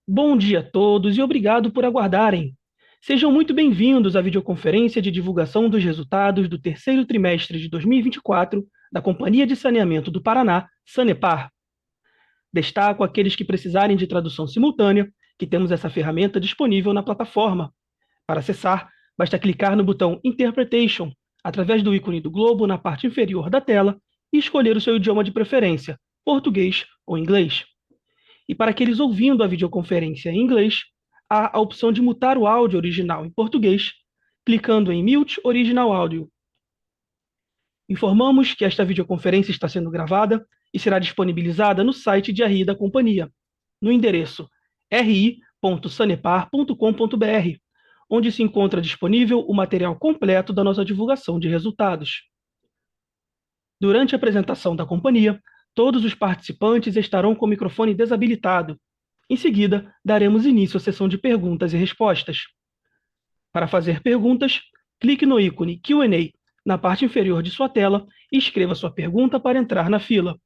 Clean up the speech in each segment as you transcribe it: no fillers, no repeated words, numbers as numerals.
Bom dia a todos e obrigado por aguardarem. Sejam muito bem-vindos à videoconferência de divulgação dos resultados do terceiro trimestre de 2024 da Companhia de Saneamento do Paraná, Sanepar. Destaco aqueles que precisarem de tradução simultânea, que temos essa ferramenta disponível na plataforma. Para acessar, basta clicar no botão Interpretation, através do ícone do globo na parte inferior da tela, e escolher o seu idioma de preferência, português ou inglês. E para aqueles ouvindo a videoconferência em inglês, há a opção de mutar o áudio original em português, clicando em Mute Original Audio. Informamos que esta videoconferência está sendo gravada e será disponibilizada no site de RI da companhia, no endereço ri.sanepar.com.br, onde se encontra disponível o material completo da nossa divulgação de resultados. Durante a apresentação da companhia, todos os participantes estarão com o microfone desabilitado. Em seguida, daremos início à sessão de perguntas e respostas. Para fazer perguntas, clique no ícone Q&A na parte inferior de sua tela e escreva sua pergunta para entrar na fila.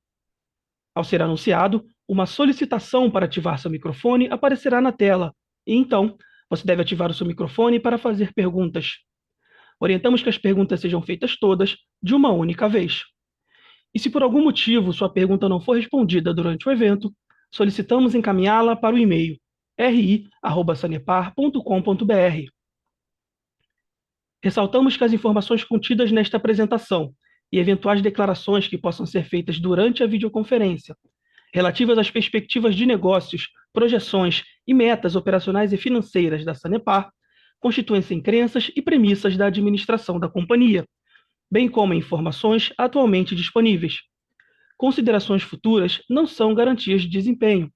Ao ser anunciado, uma solicitação para ativar seu microfone aparecerá na tela, e então você deve ativar o seu microfone para fazer perguntas. Orientamos que as perguntas sejam feitas todas de uma única vez. E se por algum motivo sua pergunta não for respondida durante o evento, solicitamos encaminhá-la para o e-mail ri@sanepar.com.br. Ressaltamos que as informações contidas nesta apresentação e eventuais declarações que possam ser feitas durante a videoconferência, relativas às perspectivas de negócios, projeções e metas operacionais e financeiras da Sanepar, constituem-se em crenças e premissas da administração da companhia, bem como em informações atualmente disponíveis. Considerações futuras não são garantias de desempenho.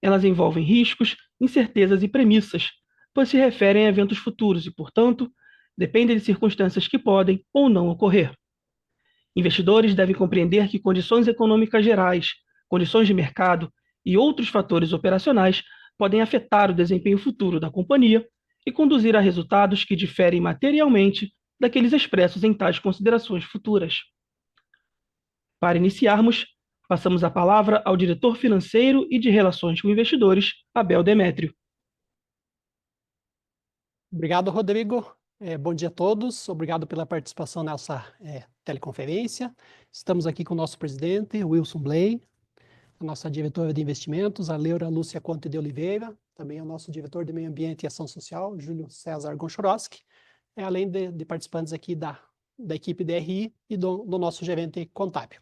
Elas envolvem riscos, incertezas e premissas, pois se referem a eventos futuros e, portanto, dependem de circunstâncias que podem ou não ocorrer. Investidores devem compreender que condições econômicas gerais, condições de mercado e outros fatores operacionais podem afetar o desempenho futuro da companhia e conduzir a resultados que diferem materialmente daqueles expressos em tais considerações futuras. Para iniciarmos, passamos a palavra ao diretor financeiro e de Relações com Investidores, Abel Demétrio. Obrigado, Rodrigo. Bom dia a todos. Obrigado pela participação nessa teleconferência. Estamos aqui com o nosso presidente, Wilson Bley, a nossa diretora de investimentos, a Leura Lúcia Conte de Oliveira, também o nosso diretor de Meio Ambiente e Ação Social, Júlio César Gonchorowski, além de participantes aqui da equipe DRI e do nosso gerente contábil.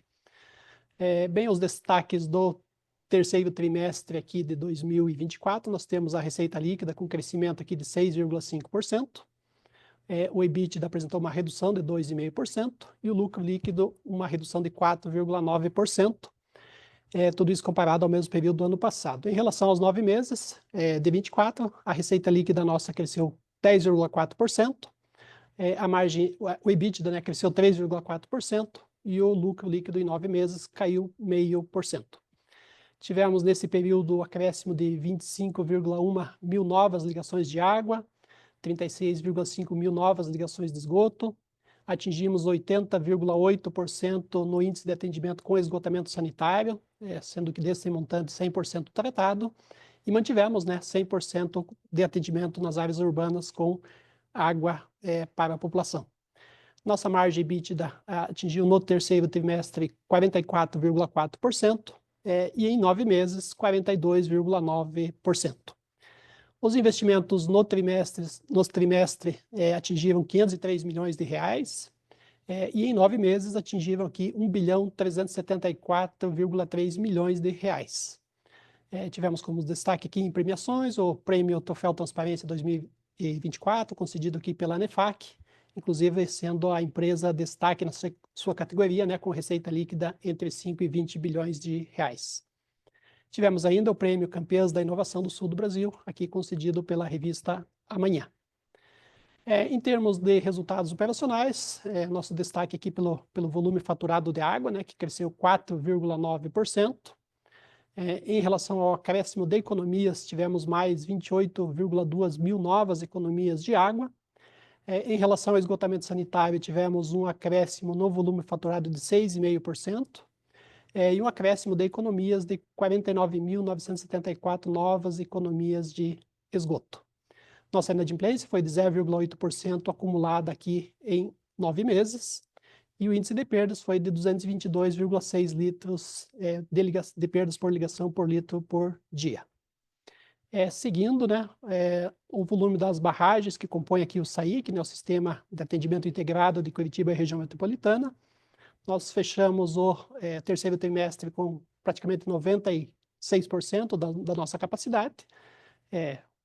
Bem, os destaques do terceiro trimestre aqui de 2024, nós temos a receita líquida com crescimento aqui de 6,5%. O EBITDA apresentou uma redução de 2,5% e o lucro líquido uma redução de 4,9%. Tudo isso comparado ao mesmo período do ano passado. Em relação aos 9 meses de 24, a receita líquida nossa cresceu 10,4%. A margem, o EBITDA, né, cresceu 3,4% e o lucro líquido em 9 meses caiu 0,5%. Tivemos nesse período o acréscimo de 25,1 mil novas ligações de água, 36,5 mil novas ligações de esgoto, atingimos 80,8% no índice de atendimento com esgotamento sanitário, sendo que desse montante 100% tratado, e mantivemos, né, 100% de atendimento nas áreas urbanas com água para a população. Nossa margem EBITDA atingiu no terceiro trimestre 44,4%, e em 9 meses 42,9%. Os investimentos no trimestre atingiram 503 milhões de reais, e em 9 meses atingiram aqui 1.374,3 milhões de reais. Tivemos como destaque aqui em premiações o Prêmio Troféu Transparência 2024, concedido aqui pela ANEFAC, inclusive sendo a empresa destaque na sua categoria, né, com receita líquida entre 5 e 20 bilhões de reais. Tivemos ainda o Prêmio Campeãs da Inovação do Sul do Brasil, aqui concedido pela revista Amanhã. Em termos de resultados operacionais, nosso destaque aqui pelo volume faturado de água, né, que cresceu 4,9%. Em relação ao acréscimo de economias, tivemos mais 28,2 mil novas economias de água. Em relação ao esgotamento sanitário, tivemos um acréscimo no volume faturado de 6,5%. e um acréscimo de economias de 49.974 novas economias de esgoto. Nossa inadimplência foi de 0,8% acumulada aqui em 9 meses, e o índice de perdas foi de 222,6 litros de perdas por ligação por litro por dia. Seguindo, né, o volume das barragens que compõem aqui o SAIC, né, o Sistema de Atendimento Integrado de Curitiba e Região Metropolitana, nós fechamos o terceiro trimestre com praticamente 96% da nossa capacidade.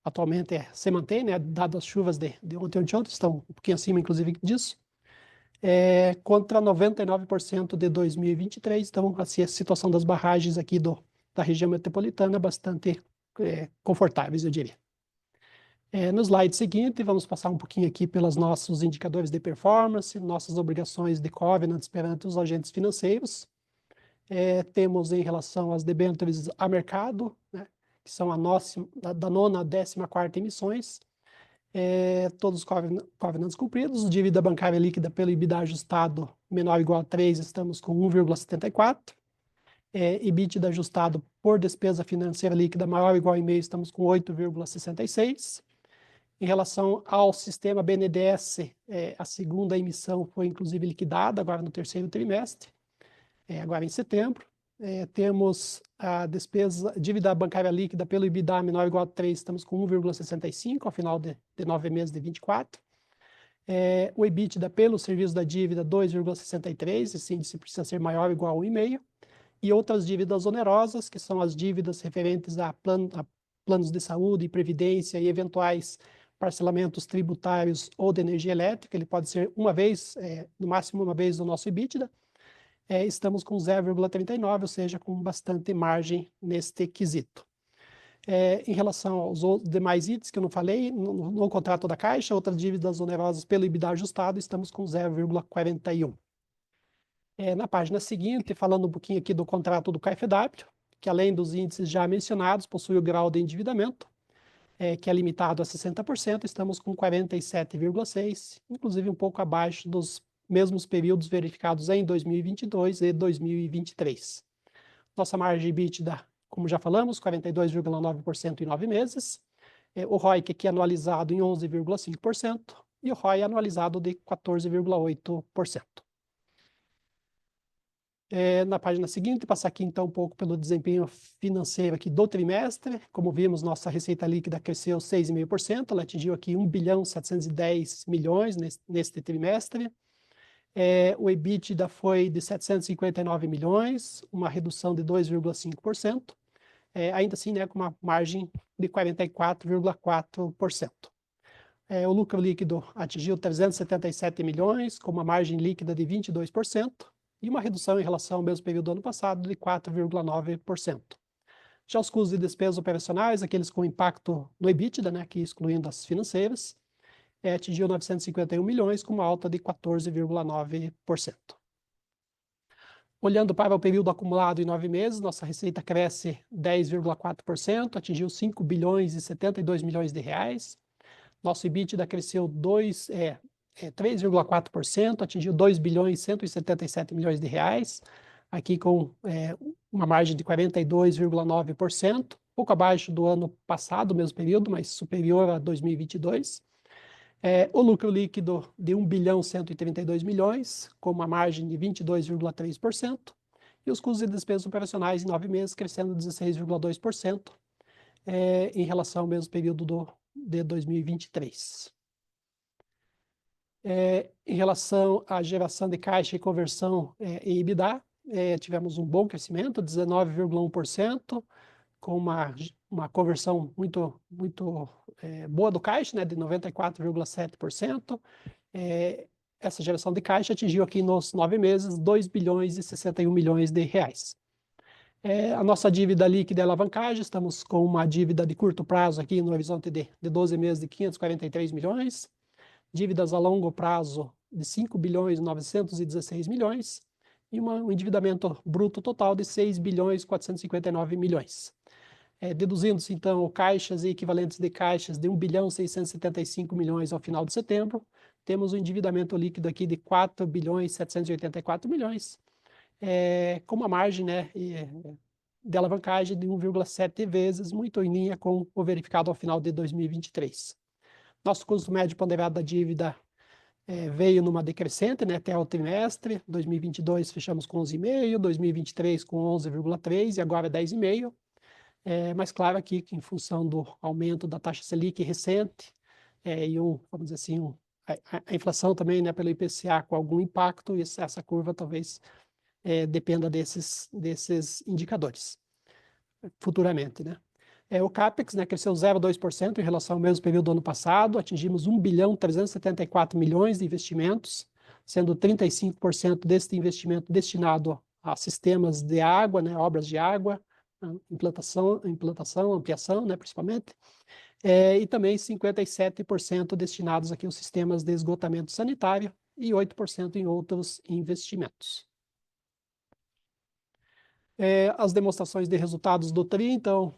Atualmente se mantém, né, dadas as chuvas de ontem e ontem, estão um pouquinho acima, inclusive, disso, contra 99% de 2023. Então, assim, a situação das barragens aqui da região metropolitana é bastante confortáveis, eu diria. No slide seguinte, vamos passar um pouquinho aqui pelos nossos indicadores de performance, nossas obrigações de covenants perante os agentes financeiros. Temos em relação às debêntures a mercado, né, que são da nona à 14ª emissões, todos os covenants cumpridos. Dívida bancária líquida pelo EBITDA ajustado menor ou igual a 3, estamos com 1,74. EBITDA ajustado por despesa financeira líquida maior ou igual a 0,5, estamos com 8,66. Em relação ao sistema BNDES, a segunda emissão foi inclusive liquidada agora no terceiro trimestre, agora em setembro. Temos a dívida bancária líquida pelo EBITDA menor ou igual a 3, estamos com 1,65 ao final de 9 meses de 24. O EBITDA pelo serviço da dívida, 2,63, esse índice precisa ser maior ou igual a 1,5. E outras dívidas onerosas, que são as dívidas referentes a planos de saúde e previdência e eventuais parcelamentos tributários ou de energia elétrica. Ele pode ser uma vez, no máximo uma vez, do nosso EBITDA. Estamos com 0,39, ou seja, com bastante margem neste quesito. Em relação aos demais itens que eu não falei, no contrato da Caixa, outras dívidas onerosas pelo EBITDA ajustado, estamos com 0,41. Na página seguinte, falando um pouquinho aqui do contrato do KfW, que além dos índices já mencionados, possui o grau de endividamento, que é limitado a 60%, estamos com 47,6%, inclusive um pouco abaixo dos mesmos períodos verificados em 2022 e 2023. Nossa margem EBITDA, como já falamos, 42,9% em 9 meses. O ROIC aqui anualizado em 11,5% e o ROI anualizado de 14,8%. Na página seguinte, passar aqui então um pouco pelo desempenho financeiro aqui do trimestre. Como vimos, nossa receita líquida cresceu 6,5%, ela atingiu aqui 1.710 bilhões neste trimestre. O EBITDA foi de 759 milhões, uma redução de 2,5%, ainda assim, né, com uma margem de 44,4%. O lucro líquido atingiu 377 milhões, com uma margem líquida de 22%, e uma redução em relação ao mesmo período do ano passado de 4,9%. Já os custos e despesas operacionais, aqueles com impacto no EBITDA, né, aqui excluindo as financeiras, atingiu 951 milhões, com uma alta de 14,9%. Olhando para o período acumulado em 9 meses, nossa receita cresce 10,4%, atingiu 5 bilhões e 72 milhões de reais. Nosso EBITDA cresceu 3,4%, atingiu 2 bilhões e 177 milhões de reais, aqui com uma margem de 42,9%, pouco abaixo do ano passado, mesmo período, mas superior a 2022. O lucro líquido de 1 bilhão e 132 milhões, com uma margem de 22,3%, e os custos e despesas operacionais em 9 meses crescendo 16,2% em relação ao mesmo período de 2023. Em relação à geração de caixa e conversão em EBITDA, tivemos um bom crescimento, 19,1%, com uma conversão muito boa do caixa, né, de 94,7%. Essa geração de caixa atingiu aqui nos 9 meses 2 bilhões e 61 milhões de reais. A nossa dívida líquida e alavancagem, estamos com uma dívida de curto prazo aqui no horizonte de 12 meses de 543 milhões, dívidas a longo prazo de 5 bilhões e 916 milhões e um endividamento bruto total de 6 bilhões e 459 milhões. Deduzindo-se, então, caixas e equivalentes de caixas de 1 bilhão e 675 milhões ao final de setembro, temos um endividamento líquido aqui de 4 bilhões e 784 milhões, com uma margem, né, de alavancagem de 1,7 vezes, muito em linha com o verificado ao final de 2023. Nosso custo médio ponderado da dívida veio numa decrescente, né, até o trimestre. 2022 fechamos com 11,5, 2023 com 11,3 e agora 10,5. Mas claro aqui que em função do aumento da taxa Selic recente e vamos dizer assim, a inflação também, né, pelo IPCA com algum impacto, essa curva talvez dependa desses indicadores futuramente, né? O CAPEX, né, cresceu 0,2% em relação ao mesmo período do ano passado, atingimos 1.374 bilhões de investimentos, sendo 35% desse investimento destinado a sistemas de água, né, obras de água, implantação, ampliação, né, principalmente, e também 57% destinados aqui aos sistemas de esgotamento sanitário e 8% em outros investimentos. As demonstrações de resultados do TRI, então,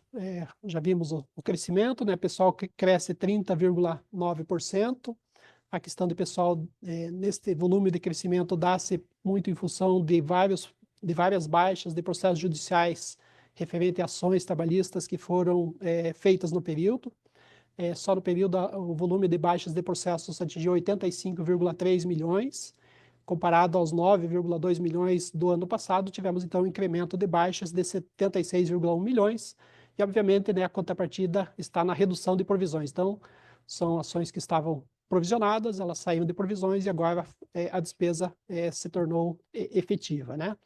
já vimos o crescimento, né? Pessoal que cresce 30,9%. A questão de pessoal, neste volume de crescimento, dá-se muito em função de várias baixas de processos judiciais referente a ações trabalhistas que foram feitas no período. Só no período, o volume de baixas de processos atingiu 85,3 milhões, comparado aos 9,2 milhões do ano passado, tivemos então um incremento de baixas de 76,1 milhões, e obviamente, né, a contrapartida está na redução de provisões. Então, são ações que estavam provisionadas, elas saíram de provisões e agora a despesa se tornou efetiva, né?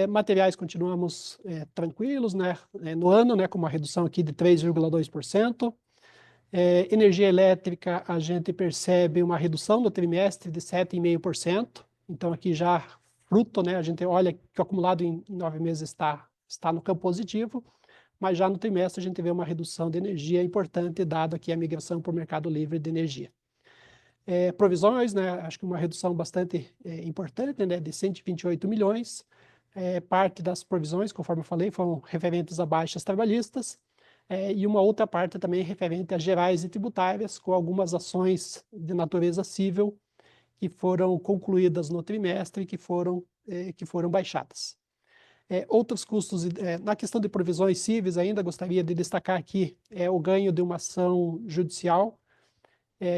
Materiais continuamos tranquilos, né, no ano, né, com uma redução aqui de 3,2%. Energia elétrica, a gente percebe uma redução no trimestre de 7,5%. Então, aqui já fruto, né, a gente olha que o acumulado em 9 meses está no campo positivo, mas já no trimestre a gente vê uma redução de energia importante, dado aqui a migração para o mercado livre de energia. Provisões, né, acho que uma redução bastante importante, né, de 128 milhões. Parte das provisões, conforme eu falei, foram referentes a baixas trabalhistas, e uma outra parte também referente a gerais e tributárias, com algumas ações de natureza civil que foram concluídas no trimestre e que foram baixadas. Outros custos, na questão de provisões cíveis, ainda gostaria de destacar aqui o ganho de uma ação judicial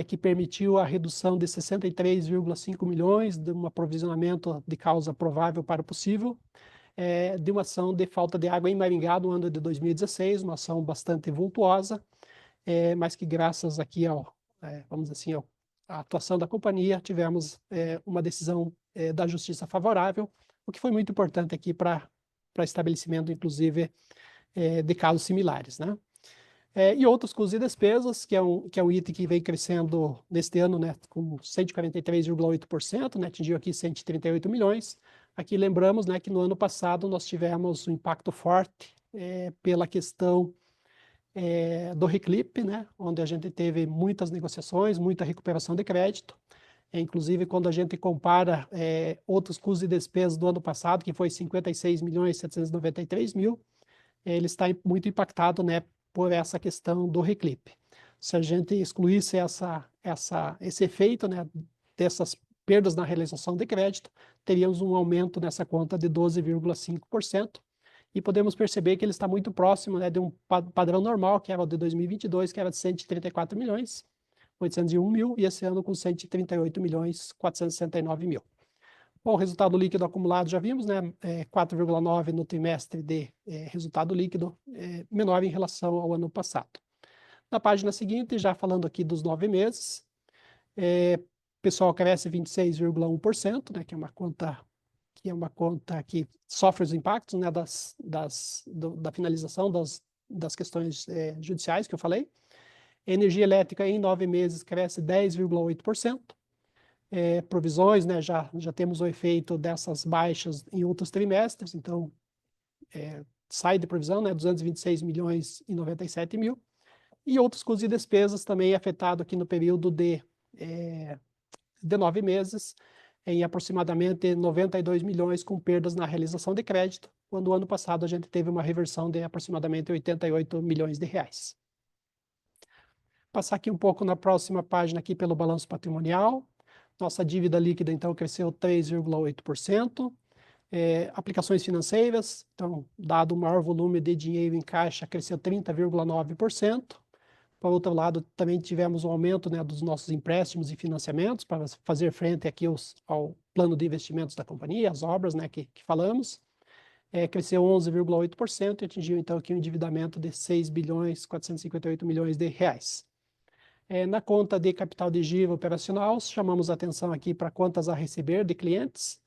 que permitiu a redução de 63,5 milhões de um aprovisionamento de causa provável para o possível, de uma ação de falta de água em Maringá no ano de 2016, uma ação bastante vultuosa, mas que graças aqui vamos dizer assim, à atuação da companhia, tivemos uma decisão da justiça favorável, o que foi muito importante aqui para estabelecimento, inclusive, de casos similares, né? E outros custos e despesas, que é um item que vem crescendo neste ano, né, com 143,8%, né, atingiu aqui 138 milhões. Aqui lembramos, né, que no ano passado nós tivemos um impacto forte pela questão do reclipe, né, onde a gente teve muitas negociações, muita recuperação de crédito. Inclusive, quando a gente compara outros custos e despesas do ano passado, que foi 56.793 mil, ele está muito impactado, né, por essa questão do reclipe. Se a gente excluísse esse efeito, né, dessas perdas na realização de crédito, teríamos um aumento nessa conta de 12,5%, e podemos perceber que ele está muito próximo, né, de um padrão normal, que era o de 2022, que era de 134 milhões, 801 mil, e esse ano com 138 milhões, 469 mil. Bom, o resultado líquido acumulado já vimos, né? 4,9 no trimestre de resultado líquido, menor em relação ao ano passado. Na página seguinte, já falando aqui dos 9 meses, pessoal cresce 26,1%, né? Que é uma conta que sofre os impactos, né? Da finalização das questões judiciais que eu falei. Energia elétrica em 9 meses cresce 10,8%. Provisões, né, já temos o efeito dessas baixas em outros trimestres, então sai de provisão, né, 226 milhões e 97 mil, e outros custos e despesas também afetado aqui no período de 9 meses, em aproximadamente 92 milhões com perdas na realização de crédito, quando o ano passado a gente teve uma reversão de aproximadamente 88 milhões de reais. Passar aqui um pouco na próxima página aqui pelo balanço patrimonial. Nossa dívida líquida, então, cresceu 3,8%. Aplicações financeiras, então, dado o maior volume de dinheiro em caixa, cresceu 30,9%. Por outro lado, também tivemos um aumento, né, dos nossos empréstimos e financiamentos para fazer frente aqui ao plano de investimentos da companhia, as obras, né, que falamos. Cresceu 11,8% e atingiu, então, aqui um endividamento de 6 bilhões 458 milhões de reais. Na conta de capital de giro operacional, chamamos a atenção aqui para contas a receber de clientes,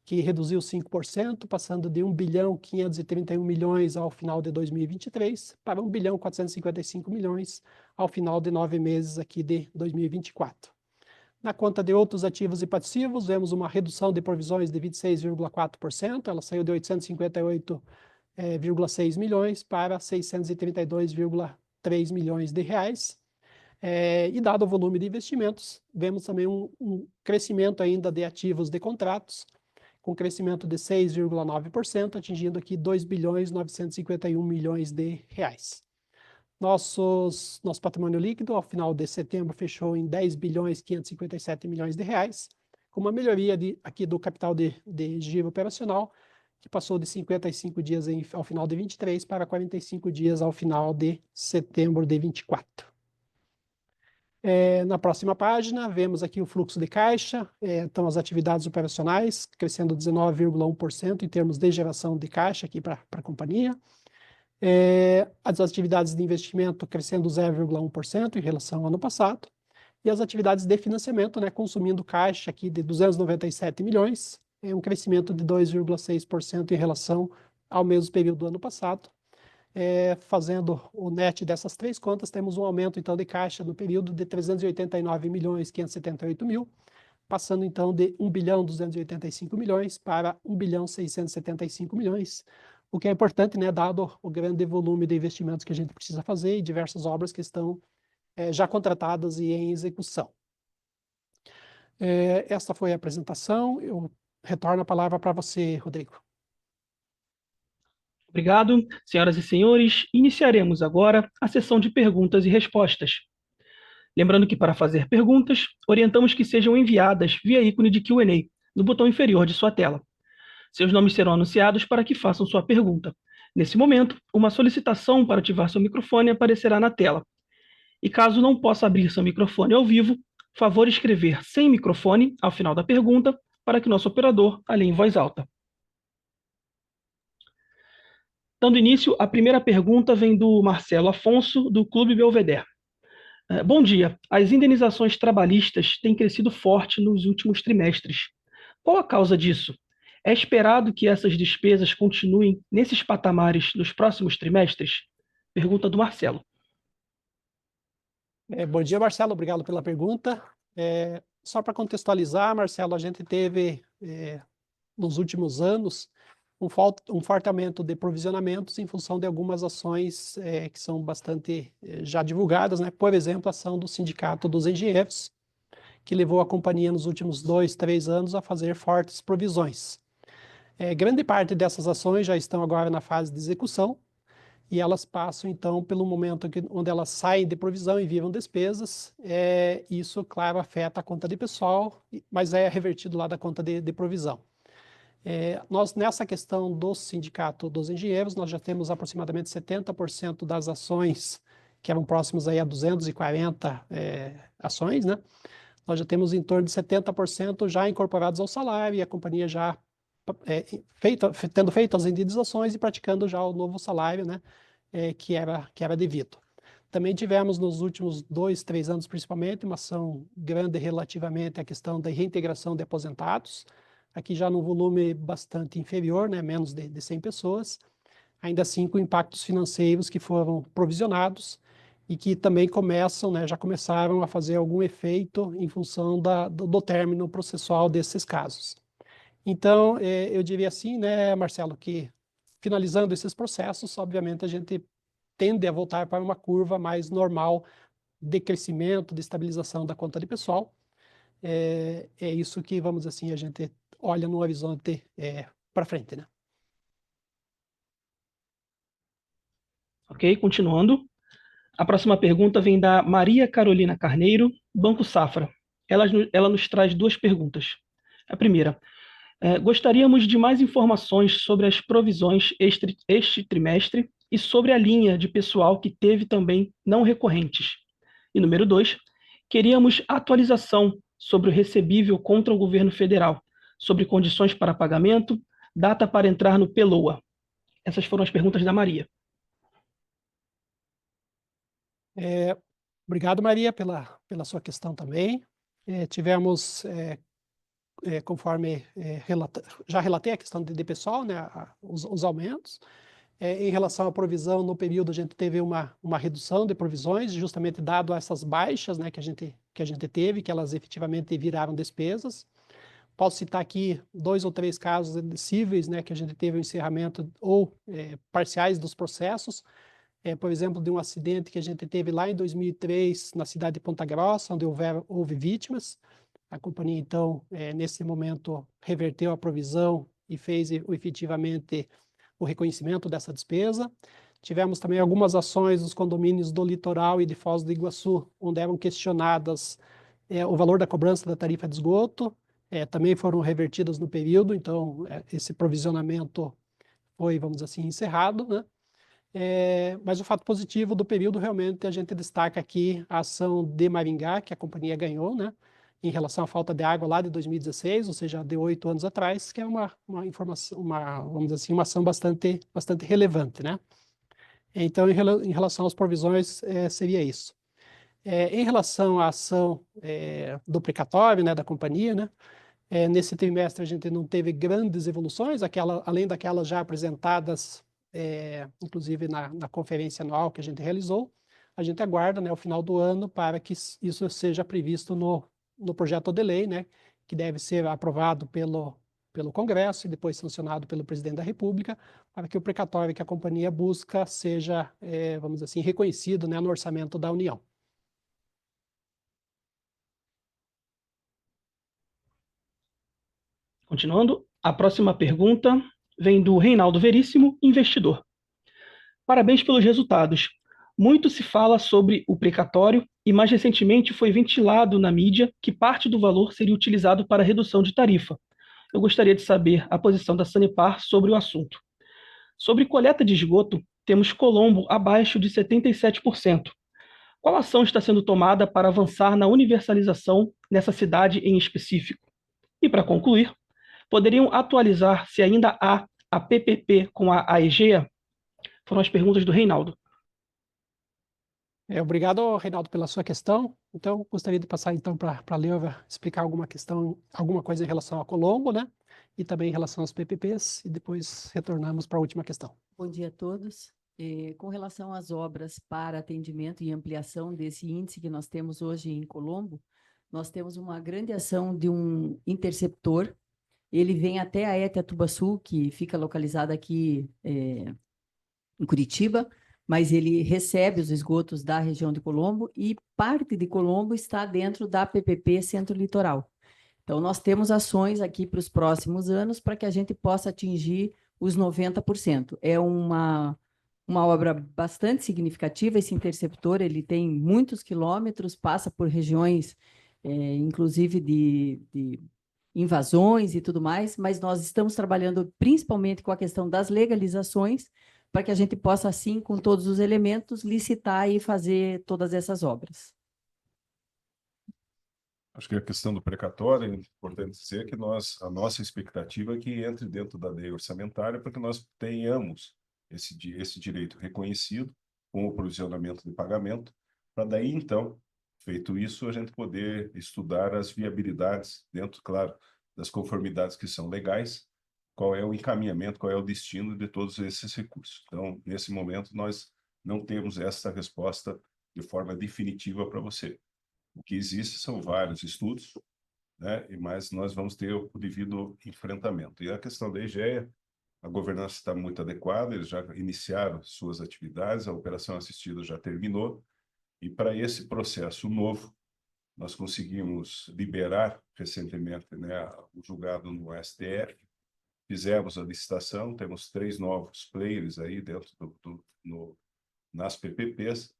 que reduziu 5%, passando de 1 bilhão 531 milhões ao final de 2023 para 1 bilhão 455 milhões ao final de 9 meses aqui de 2024. Na conta de outros ativos e passivos, vemos uma redução de provisões de 26,4%, ela saiu de 858,6 milhões para 632,3 milhões de reais. E dado o volume de investimentos, vemos também um crescimento ainda de ativos de contratos, com crescimento de 6,9%, atingindo aqui 2 bilhões 951 milhões de reais. Nosso patrimônio líquido, ao final de setembro, fechou em 10 bilhões 557 milhões de reais, com uma melhoria aqui do capital de giro operacional, que passou de 55 dias ao final de 23 para 45 dias ao final de setembro de 24. Na próxima página, vemos aqui o fluxo de caixa, então as atividades operacionais crescendo 19,1% em termos de geração de caixa aqui para a companhia. As atividades de investimento crescendo 0,1% em relação ao ano passado. E as atividades de financiamento, né, consumindo caixa aqui de 297 milhões, um crescimento de 2,6% em relação ao mesmo período do ano passado. Fazendo o net dessas três contas, temos um aumento então de caixa no período de 389 milhões 578 mil, passando então de 1 bilhão 285 milhões para 1 bilhão 675 milhões, o que é importante, né, dado o grande volume de investimentos que a gente precisa fazer e diversas obras que estão já contratadas e em execução. Esta foi a apresentação, eu retorno a palavra para você, Rodrigo. Obrigado, senhoras e senhores. Iniciaremos agora a sessão de perguntas e respostas. Lembrando que, para fazer perguntas, orientamos que sejam enviadas via ícone de Q&A no botão inferior de sua tela. Seus nomes serão anunciados para que façam sua pergunta. Nesse momento, uma solicitação para ativar seu microfone aparecerá na tela. E caso não possa abrir seu microfone ao vivo, favor escrever sem microfone ao final da pergunta para que nosso operador a lê em voz alta. Dando início, a primeira pergunta vem do Marcelo Afonso, do Clube Belvedere. Bom dia. As indenizações trabalhistas têm crescido forte nos últimos trimestres. Qual a causa disso? É esperado que essas despesas continuem nesses patamares nos próximos trimestres? Pergunta do Marcelo. Bom dia, Marcelo. Obrigado pela pergunta. Só para contextualizar, Marcelo, a gente teve, nos últimos anos, um forte aumento de provisionamentos em função de algumas ações que são bastante já divulgadas, né? Por exemplo, a ação do Sindicato dos Engenheiros, que levou a companhia nos últimos 2, 3 anos a fazer fortes provisões. Grande parte dessas ações já estão agora na fase de execução e elas passam, então, pelo momento onde elas saem de provisão e viram despesas. Isso, claro, afeta a conta de pessoal, mas é revertido lá da conta de provisão. Nós, nessa questão do Sindicato dos Engenheiros, nós já temos aproximadamente 70% das ações que eram próximas aí a 240 ações, né? Nós já temos em torno de 70% já incorporados ao salário e a companhia já tendo feito as indenizações e praticando já o novo salário, né? Que era devido. Também tivemos nos últimos 2, 3 anos, principalmente, uma ação grande relativamente à questão da reintegração de aposentados, aqui já num volume bastante inferior, né, menos de 100 pessoas, ainda assim com impactos financeiros que foram provisionados e que também começam, né, já começaram a fazer algum efeito em função do término processual desses casos. Então, eu diria assim, né, Marcelo, que finalizando esses processos, obviamente a gente tende a voltar para uma curva mais normal de crescimento, de estabilização da conta de pessoal. É isso que, vamos dizer assim, a gente olha no horizonte para frente, né? Ok, continuando. A próxima pergunta vem da Maria Carolina Carneiro, Banco Safra. Ela nos traz duas perguntas. A primeira, Gostaríamos de mais informações sobre as provisões este trimestre e sobre a linha de pessoal que teve também não recorrentes. E número 2, queríamos atualização sobre o recebível contra o governo federal, sobre condições para pagamento, data para entrar no PELOA. Essas foram as perguntas da Maria. Obrigado, Maria, pela sua questão também. Tivemos, conforme já relatei a questão de pessoal, né, os aumentos. Em relação à provisão, no período a gente teve uma redução de provisões, justamente dado essas baixas, né, que a gente teve, que elas efetivamente viraram despesas. Posso citar aqui 2 ou 3 casos cíveis, né, que a gente teve o encerramento ou parciais dos processos. Por exemplo, de um acidente que a gente teve lá em 2003, na cidade de Ponta Grossa, onde houve vítimas. A companhia, então, nesse momento, reverteu a provisão e fez efetivamente o reconhecimento dessa despesa. Tivemos também algumas ações nos condomínios do Litoral e de Foz do Iguaçu, onde eram questionadas o valor da cobrança da tarifa de esgoto, também foram revertidas no período, então esse provisionamento foi, vamos dizer assim, encerrado, né? Mas o fato positivo do período, realmente, a gente destaca aqui a ação de Maringá, que a companhia ganhou, né, em relação à falta de água lá de 2016, ou seja, de 8 anos atrás, que é uma informação, vamos dizer assim, uma ação bastante relevante, né? Então, em relação às provisões, seria isso. Em relação à ação do precatório, né, da companhia, né, nesse trimestre a gente não teve grandes evoluções, além daquelas já apresentadas, inclusive na conferência anual que a gente realizou. A gente aguarda, né, o final do ano para que isso seja previsto no projeto de lei, né, que deve ser aprovado pelo Congresso e depois sancionado pelo Presidente da República, para que o precatório que a companhia busca seja, vamos dizer assim, reconhecido, né, no orçamento da União. Continuando, a próxima pergunta vem do Reinaldo Veríssimo, investidor. Parabéns pelos resultados. Muito se fala sobre o precatório e, mais recentemente, foi ventilado na mídia que parte do valor seria utilizado para redução de tarifa. Eu gostaria de saber a posição da Sanepar sobre o assunto. Sobre coleta de esgoto, temos Colombo abaixo de 77%. Qual ação está sendo tomada para avançar na universalização nessa cidade em específico? E, para concluir, poderiam atualizar se ainda há a PPP com a AEGEA? Foram as perguntas do Reinaldo. Obrigado, Reinaldo, pela sua questão. Então, gostaria de passar então para a Leuva explicar alguma coisa em relação a Colombo, né? E também em relação às PPPs, e depois retornamos para a última questão. Bom dia a todos. Com relação às obras para atendimento e ampliação desse índice que nós temos hoje em Colombo, nós temos uma grande ação de um interceptor. Ele vem até a Etiatubaçu, que fica localizada aqui em Curitiba, mas ele recebe os esgotos da região de Colombo e parte de Colombo está dentro da PPP Centro Litoral. Então, nós temos ações aqui para os próximos anos para que a gente possa atingir os 90%. É uma obra bastante significativa. Esse interceptor, ele tem muitos quilômetros, passa por regiões, inclusive de invasões e tudo mais, mas nós estamos trabalhando principalmente com a questão das legalizações, para que a gente possa, assim, com todos os elementos, licitar e fazer todas essas obras. Acho que a questão do precatório, é importante dizer que a nossa expectativa é que entre dentro da lei orçamentária para que nós tenhamos esse direito reconhecido com o provisionamento de pagamento, para daí, então, feito isso, a gente poder estudar as viabilidades dentro, claro, das conformidades que são legais, qual é o encaminhamento, qual é o destino de todos esses recursos. Então, nesse momento, nós não temos essa resposta de forma definitiva para você. O que existe são vários estudos, né? Mas nós vamos ter o devido enfrentamento. E a questão da EGEA, a governança está muito adequada, eles já iniciaram suas atividades, a operação assistida já terminou, e para esse processo novo, nós conseguimos liberar recentemente, né, o julgado no STF, fizemos a licitação, temos 3 novos players aí dentro nas PPPs,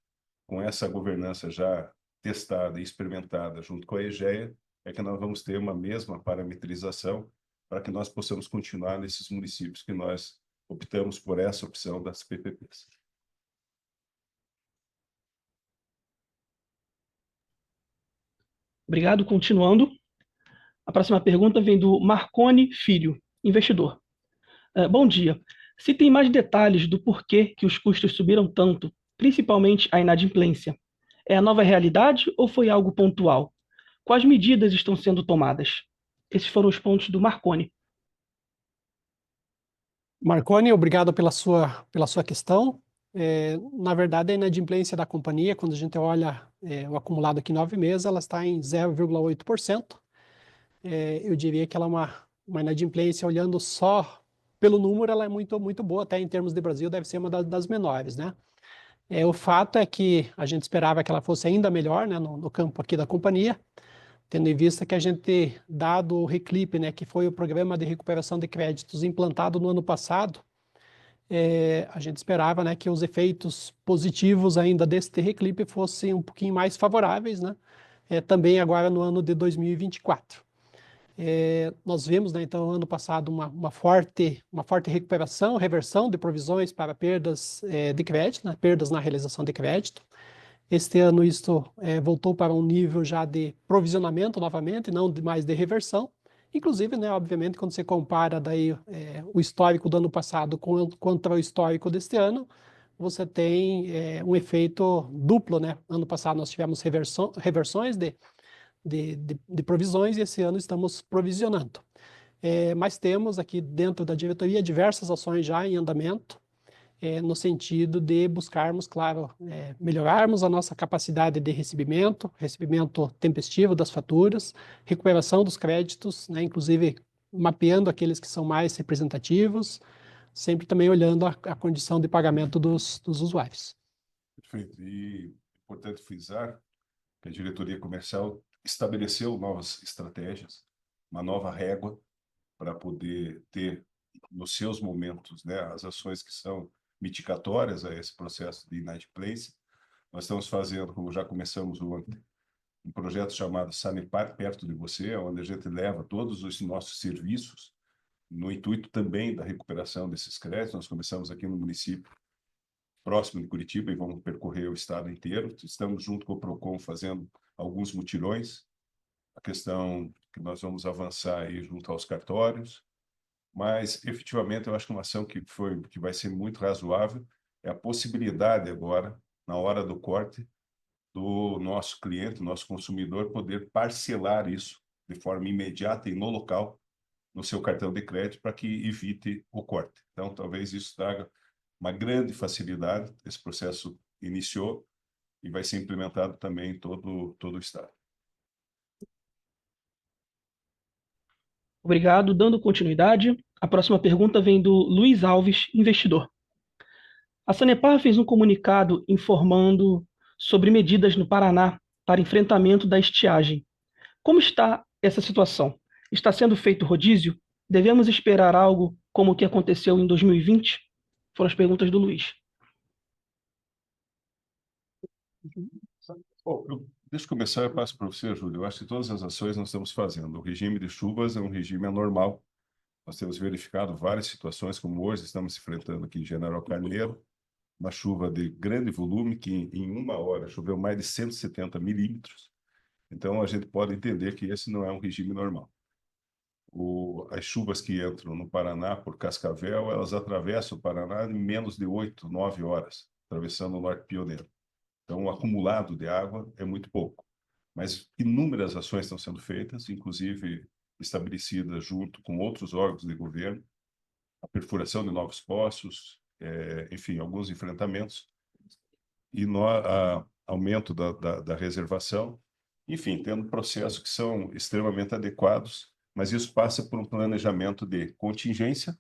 com essa governança já testada e experimentada junto com a EGEA, é que nós vamos ter uma mesma parametrização para que nós possamos continuar nesses municípios que nós optamos por essa opção das PPPs. Obrigado. Continuando, a próxima pergunta vem do Marconi Filho, investidor. Bom dia. Se tem mais detalhes do porquê que os custos subiram tanto, principalmente a inadimplência, é a nova realidade ou foi algo pontual? Quais medidas estão sendo tomadas? Esses foram os pontos do Marconi. Marconi, obrigado pela sua questão. Na verdade, a inadimplência da companhia, quando a gente olha o acumulado aqui em 9 meses, ela está em 0,8%. Eu diria que ela é uma inadimplência, olhando só pelo número, ela é muito, muito boa, até em termos de Brasil, deve ser uma das menores, né? O fato é que a gente esperava que ela fosse ainda melhor, né, no campo aqui da companhia, tendo em vista que a gente, dado o RECLIP, né, que foi o Programa de Recuperação de Créditos implantado no ano passado, a gente esperava, né, que os efeitos positivos ainda desse RECLIP fossem um pouquinho mais favoráveis, né, também agora no ano de 2024. Nós vimos, né, então, ano passado, uma forte reversão de provisões para perdas de crédito, né, perdas na realização de crédito. Este ano isto voltou para um nível já de provisionamento novamente, não mais de reversão. Inclusive, né, obviamente, quando você compara daí, o histórico do ano passado contra o histórico deste ano, você tem um efeito duplo, né? Ano passado nós tivemos reversões de provisões e esse ano estamos provisionando. Mas temos aqui dentro da diretoria diversas ações já em andamento, no sentido de buscarmos, claro, melhorarmos a nossa capacidade de recebimento tempestivo das faturas, recuperação dos créditos, né, inclusive mapeando aqueles que são mais representativos, sempre também olhando a condição de pagamento dos usuários. Perfeito. E é importante frisar que a diretoria comercial estabeleceu novas estratégias, uma nova régua para poder ter, nos seus momentos, né, as ações que são mitigatórias a esse processo de inadimplência. Nós estamos fazendo, como já começamos ontem, um projeto chamado Sanepar Perto de Você, onde a gente leva todos os nossos serviços no intuito também da recuperação desses créditos. Nós começamos aqui no município próximo de Curitiba e vamos percorrer o estado inteiro. Estamos junto com o PROCON fazendo alguns mutirões. A questão que nós vamos avançar aí junto aos cartórios, mas efetivamente eu acho que uma ação que vai ser muito razoável é a possibilidade agora, na hora do corte, do nosso cliente, nosso consumidor, poder parcelar isso de forma imediata e no local, no seu cartão de crédito, para que evite o corte. Então, talvez isso traga uma grande facilidade. Esse processo iniciou e vai ser implementado também em todo o estado. Obrigado. Dando continuidade, a próxima pergunta vem do Luiz Alves, investidor. A Sanepar fez um comunicado informando sobre medidas no Paraná para enfrentamento da estiagem. Como está essa situação? Está sendo feito rodízio? Devemos esperar algo como o que aconteceu em 2020? Foram as perguntas do Luiz. Deixa eu começar, eu passo para você, Júlio. Eu acho que todas as ações nós estamos fazendo. O regime de chuvas é um regime anormal. Nós temos verificado várias situações, como hoje estamos enfrentando aqui em General Carneiro, uma chuva de grande volume, que em uma hora choveu mais de 170 milímetros. Então, a gente pode entender que esse não é um regime normal. As chuvas que entram no Paraná por Cascavel, elas atravessam o Paraná em menos de 8, 9 horas, atravessando o Norte Pioneiro. Então, o acumulado de água é muito pouco. Mas inúmeras ações estão sendo feitas, inclusive estabelecidas junto com outros órgãos de governo, a perfuração de novos poços, enfim, alguns enfrentamentos, e aumento da reservação, enfim, tendo processos que são extremamente adequados, mas isso passa por um planejamento de contingência,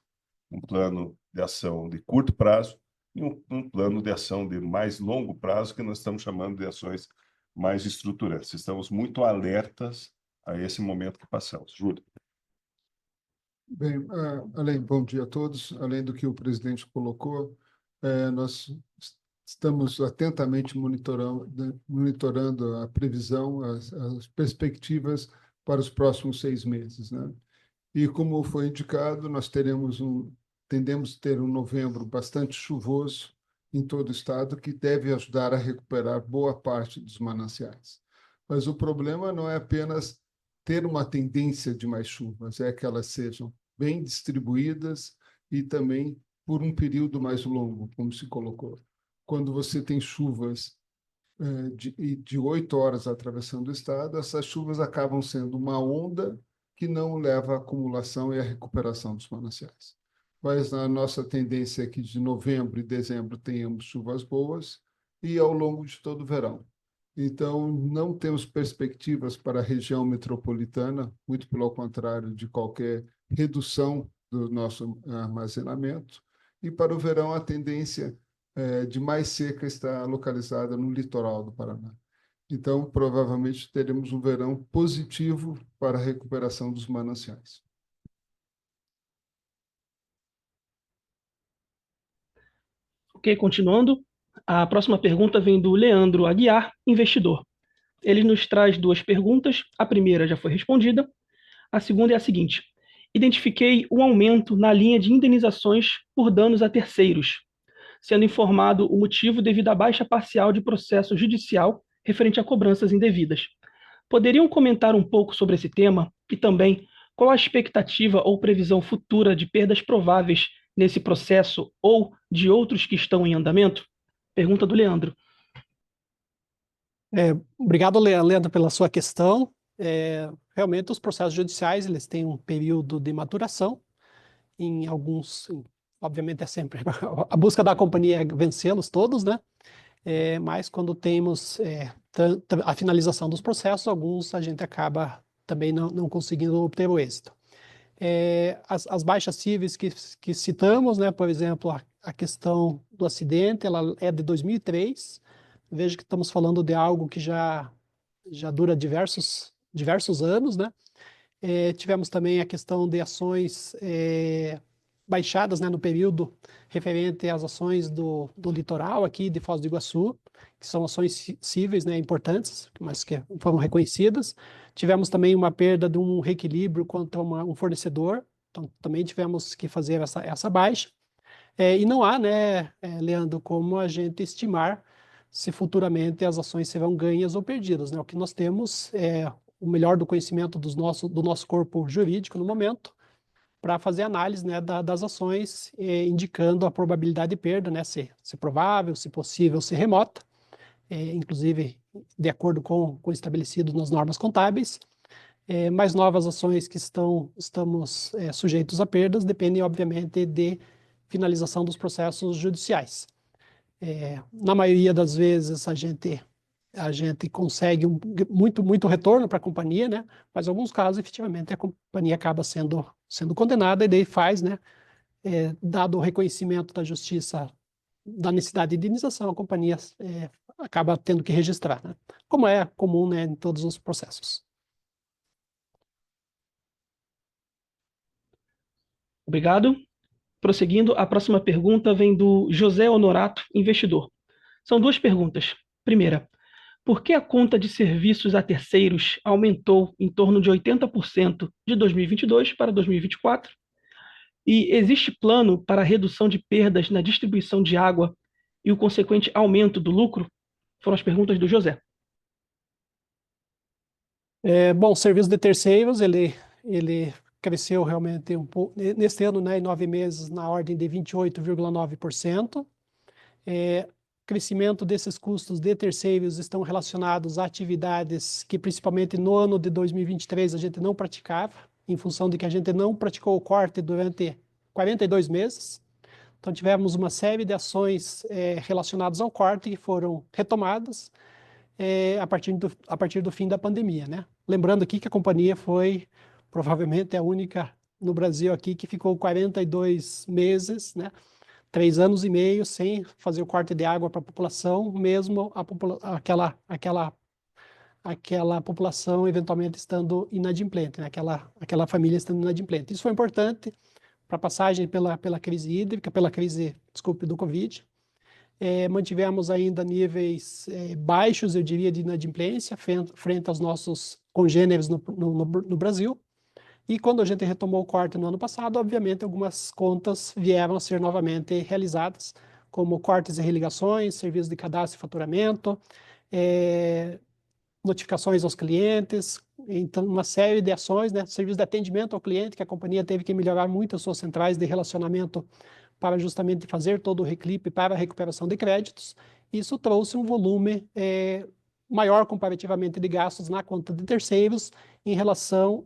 um plano de ação de curto prazo e um plano de ação de mais longo prazo, que nós estamos chamando de ações mais estruturantes. Estamos muito alertas a esse momento que passamos. Júlio. Bem, bom dia a todos. Além do que o presidente colocou, nós estamos atentamente monitorando a previsão, as perspectivas para os próximos 6 meses, né? E como foi indicado, nós tendemos a ter um novembro bastante chuvoso em todo o estado, que deve ajudar a recuperar boa parte dos mananciais. Mas o problema não é apenas ter uma tendência de mais chuvas, é que elas sejam bem distribuídas e também por um período mais longo, como se colocou. Quando você tem chuvas de 8 horas atravessando o estado, essas chuvas acabam sendo uma onda que não leva à acumulação e à recuperação dos mananciais. Mas a nossa tendência é que de novembro e dezembro tenhamos chuvas boas e ao longo de todo o verão. Então, não temos perspectivas para a região metropolitana, muito pelo contrário de qualquer redução do nosso armazenamento. E para o verão, a tendência de mais seca está localizada no litoral do Paraná. Então, provavelmente teremos um verão positivo para a recuperação dos mananciais. Ok, continuando. A próxima pergunta vem do Leandro Aguiar, investidor. Ele nos traz duas perguntas. A primeira já foi respondida. A segunda é a seguinte: identifiquei um aumento na linha de indenizações por danos a terceiros, sendo informado o motivo devido à baixa parcial de processo judicial referente a cobranças indevidas. Poderiam comentar um pouco sobre esse tema e também qual a expectativa ou previsão futura de perdas prováveis nesse processo ou de outros que estão em andamento? Pergunta do Leandro. Obrigado, Leandro, pela sua questão. Realmente, os processos judiciais eles têm um período de maturação. Em alguns, obviamente, é sempre a busca da companhia é vencê-los todos, né? Mas quando temos a finalização dos processos, alguns a gente acaba também não conseguindo obter o êxito. As baixas cíveis que citamos, né? Por exemplo, a questão do acidente, ela é de 2003. Veja que estamos falando de algo que já dura diversos anos, né? Tivemos também a questão de ações baixadas, né, no período referente às ações do litoral aqui de Foz do Iguaçu, que são ações cíveis, né, importantes, mas que foram reconhecidas. Tivemos também uma perda de um reequilíbrio contra um fornecedor, então também tivemos que fazer essa baixa. E não há, né, Leandro, como a gente estimar se futuramente as ações serão ganhas ou perdidas, né? O que nós temos é o melhor do conhecimento do nosso corpo jurídico no momento, para fazer análise, né, das ações, indicando a probabilidade de perda, né, se provável, se possível, se remota, inclusive de acordo com o estabelecido nas normas contábeis. Mais novas ações que estamos sujeitos a perdas dependem, obviamente, de finalização dos processos judiciais. Na maioria das vezes, a gente consegue muito retorno para a companhia, né? Mas em alguns casos, efetivamente, a companhia acaba sendo condenada e daí faz, né? Dado o reconhecimento da justiça da necessidade de indenização, a companhia acaba tendo que registrar, né? Como é comum, né, em todos os processos. Obrigado. Prosseguindo, a próxima pergunta vem do José Honorato, investidor. São duas perguntas. Primeira, por que a conta de serviços a terceiros aumentou em torno de 80% de 2022 para 2024? E existe plano para a redução de perdas na distribuição de água e o consequente aumento do lucro? Foram as perguntas do José. Bom, o serviço de terceiros, ele cresceu realmente um pouco, neste ano, né, em 9 meses, na ordem de 28,9%. Crescimento desses custos de terceiros estão relacionados a atividades que, principalmente no ano de 2023, a gente não praticava, em função de que a gente não praticou o corte durante 42 meses. Então, tivemos uma série de ações relacionadas ao corte que foram retomadas a partir do fim da pandemia, né? Lembrando aqui que a companhia foi provavelmente a única no Brasil aqui que ficou 42 meses, né? 3 anos e meio sem fazer o corte de água para a população, mesmo aquela população eventualmente estando inadimplente, né? Aquela família estando inadimplente. Isso foi importante para a passagem pela crise hídrica, do Covid. Mantivemos ainda níveis baixos, eu diria, de inadimplência frente aos nossos congêneres no Brasil. E quando a gente retomou o corte no ano passado, obviamente algumas contas vieram a ser novamente realizadas, como cortes e religações, serviços de cadastro e faturamento, notificações aos clientes, então uma série de ações, né? Serviço de atendimento ao cliente, que a companhia teve que melhorar muito as suas centrais de relacionamento para justamente fazer todo o reclipe para a recuperação de créditos. Isso trouxe um volume maior comparativamente de gastos na conta de terceiros em relação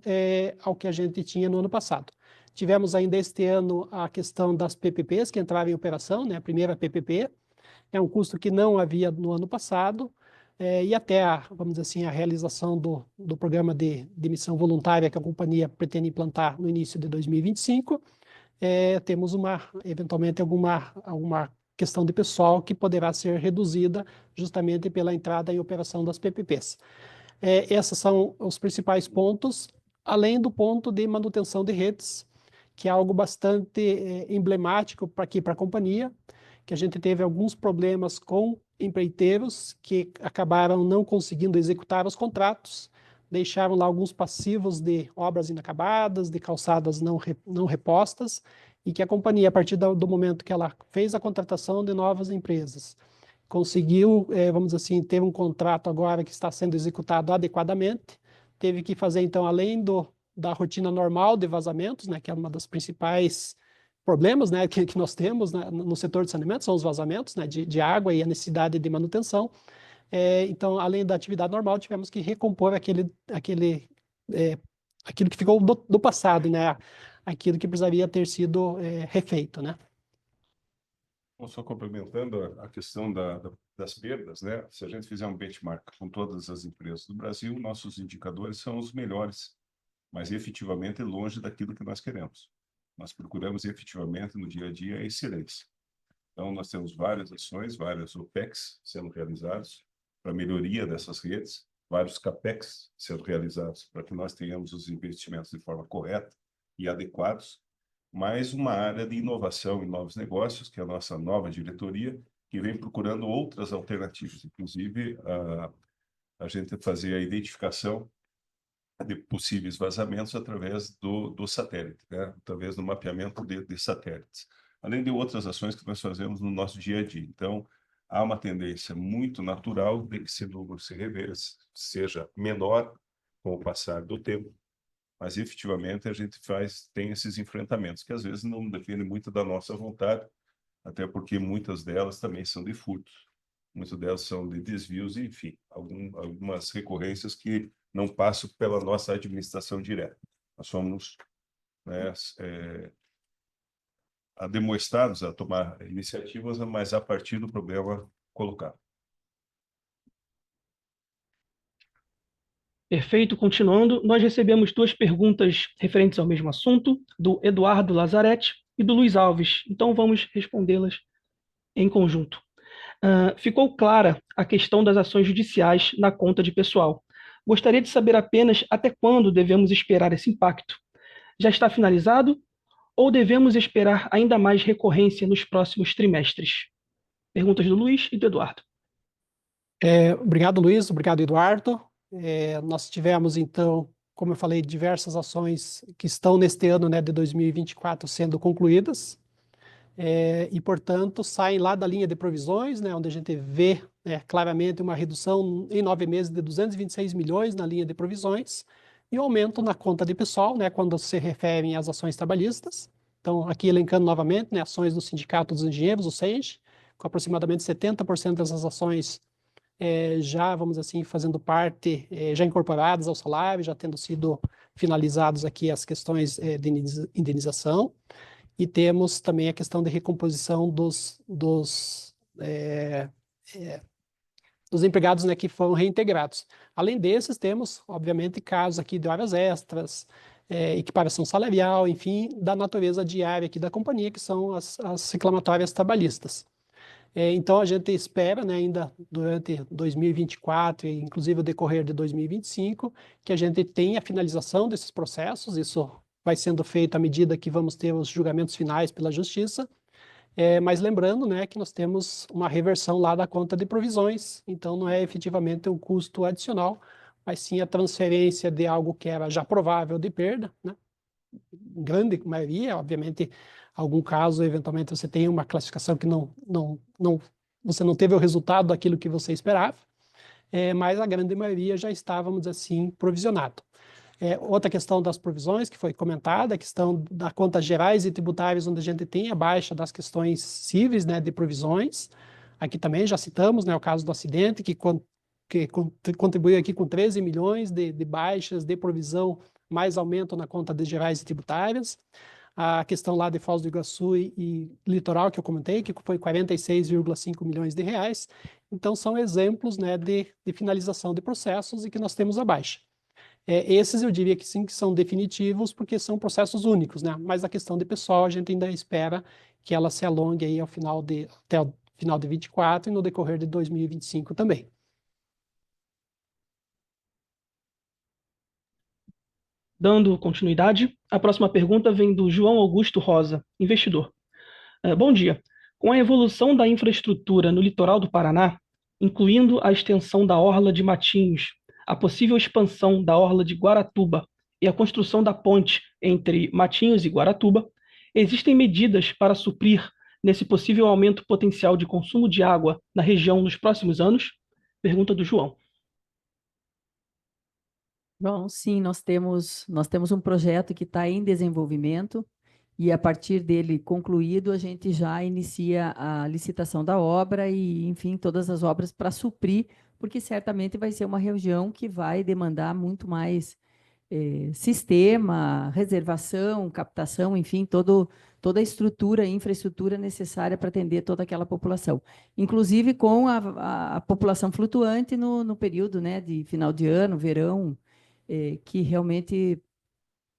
ao que a gente tinha no ano passado. Tivemos ainda este ano a questão das PPPs que entraram em operação, né? A primeira PPP é um custo que não havia no ano passado, e até, vamos dizer assim, a realização do programa de demissão voluntária que a companhia pretende implantar no início de 2025, temos eventualmente alguma questão de pessoal que poderá ser reduzida justamente pela entrada em operação das PPPs. Esses são os principais pontos, além do ponto de manutenção de redes, que é algo bastante emblemático para a companhia, que a gente teve alguns problemas com empreiteiros que acabaram não conseguindo executar os contratos, deixaram lá alguns passivos de obras inacabadas, de calçadas não repostas, e que a companhia, a partir do momento que ela fez a contratação de novas empresas, conseguiu, vamos dizer assim, ter um contrato agora que está sendo executado adequadamente, teve que fazer, então, além da rotina normal de vazamentos, né, que é uma das principais problemas, né, que nós temos, né, no setor de saneamento, são os vazamentos, né, de água e a necessidade de manutenção. Então, além da atividade normal, tivemos que recompor aquilo que ficou do passado, né, aquilo que precisaria ter sido refeito, né. Só complementando a questão das perdas, né? Se a gente fizer um benchmark com todas as empresas do Brasil, nossos indicadores são os melhores, mas efetivamente longe daquilo que nós queremos. Nós procuramos efetivamente no dia a dia a excelência. Então, nós temos várias ações, várias OPEX sendo realizados para melhoria dessas redes, vários CAPEX sendo realizados para que nós tenhamos os investimentos de forma correta e adequados, mais uma área de inovação e novos negócios, que é a nossa nova diretoria, que vem procurando outras alternativas, inclusive a gente fazer a identificação de possíveis vazamentos através do satélite, né? Através do mapeamento de satélites, além de outras ações que nós fazemos no nosso dia a dia. Então, há uma tendência muito natural de que esse número seja menor com o passar do tempo, mas efetivamente a gente tem esses enfrentamentos que às vezes não dependem muito da nossa vontade, até porque muitas delas também são de furtos, muitas delas são de desvios, enfim, algumas recorrências que não passam pela nossa administração direta. Nós somos, né, demonstrados a tomar iniciativas, mas a partir do problema colocado. Perfeito. Continuando, nós recebemos 2 perguntas referentes ao mesmo assunto, do Eduardo Lazzaretti e do Luiz Alves. Então, vamos respondê-las em conjunto. Ficou clara a questão das ações judiciais na conta de pessoal. Gostaria de saber apenas até quando devemos esperar esse impacto. Já está finalizado ou devemos esperar ainda mais recorrência nos próximos trimestres? Perguntas do Luiz e do Eduardo. Obrigado, Luiz. Obrigado, Eduardo. Nós tivemos, então, como eu falei, diversas ações que estão neste ano, né, de 2024 sendo concluídas, e, portanto, saem lá da linha de provisões, né, onde a gente vê claramente uma redução em 9 meses de 226 milhões na linha de provisões e um aumento na conta de pessoal, né, quando se referem às ações trabalhistas. Então, aqui elencando novamente, né, ações do Sindicato dos Engenheiros, o SENG, com aproximadamente 70% dessas ações já, vamos dizer assim, fazendo parte, já incorporadas ao salário, já tendo sido finalizados aqui as questões de indenização. E temos também a questão de recomposição dos empregados, né, que foram reintegrados. Além desses, temos, obviamente, casos aqui de horas extras, equiparação salarial, enfim, da natureza diária aqui da companhia, que são as reclamatórias trabalhistas. Então, a gente espera, né, ainda durante 2024 e inclusive o decorrer de 2025, que a gente tenha a finalização desses processos. Isso vai sendo feito à medida que vamos ter os julgamentos finais pela Justiça. Mas lembrando, né, que nós temos uma reversão lá da conta de provisões, então não é efetivamente um custo adicional, mas sim a transferência de algo que era já provável de perda, né, grande maioria, obviamente, algum caso, eventualmente, você tem uma classificação que você não teve o resultado daquilo que você esperava, mas a grande maioria já estava, vamos dizer assim, provisionado. Outra questão das provisões que foi comentada, a questão das contas gerais e tributárias, onde a gente tem a baixa das questões cíveis, né, de provisões. Aqui também já citamos, né, o caso do acidente, que contribuiu aqui com 13 milhões de baixas de provisão, mais aumento na conta de gerais e tributárias. A questão lá de Foz do Iguaçu e Litoral, que eu comentei, que foi 46,5 milhões de reais. Então, são exemplos, né, de finalização de processos e que nós temos a baixa. Esses eu diria que sim, que são definitivos, porque são processos únicos, né? Mas a questão de pessoal, a gente ainda espera que ela se alongue aí até o final de 24 e no decorrer de 2025 também. Dando continuidade, a próxima pergunta vem do João Augusto Rosa, investidor. Bom dia. Com a evolução da infraestrutura no litoral do Paraná, incluindo a extensão da orla de Matinhos, a possível expansão da orla de Guaratuba e a construção da ponte entre Matinhos e Guaratuba, existem medidas para suprir nesse possível aumento potencial de consumo de água na região nos próximos anos? Pergunta do João. Bom, sim, nós temos um projeto que está em desenvolvimento e a partir dele concluído, a gente já inicia a licitação da obra e, enfim, todas as obras para suprir, porque certamente vai ser uma região que vai demandar muito mais sistema, reservação, captação, enfim, toda a estrutura, infraestrutura necessária para atender toda aquela população. Inclusive com a população flutuante no período, né, de final de ano, verão, que realmente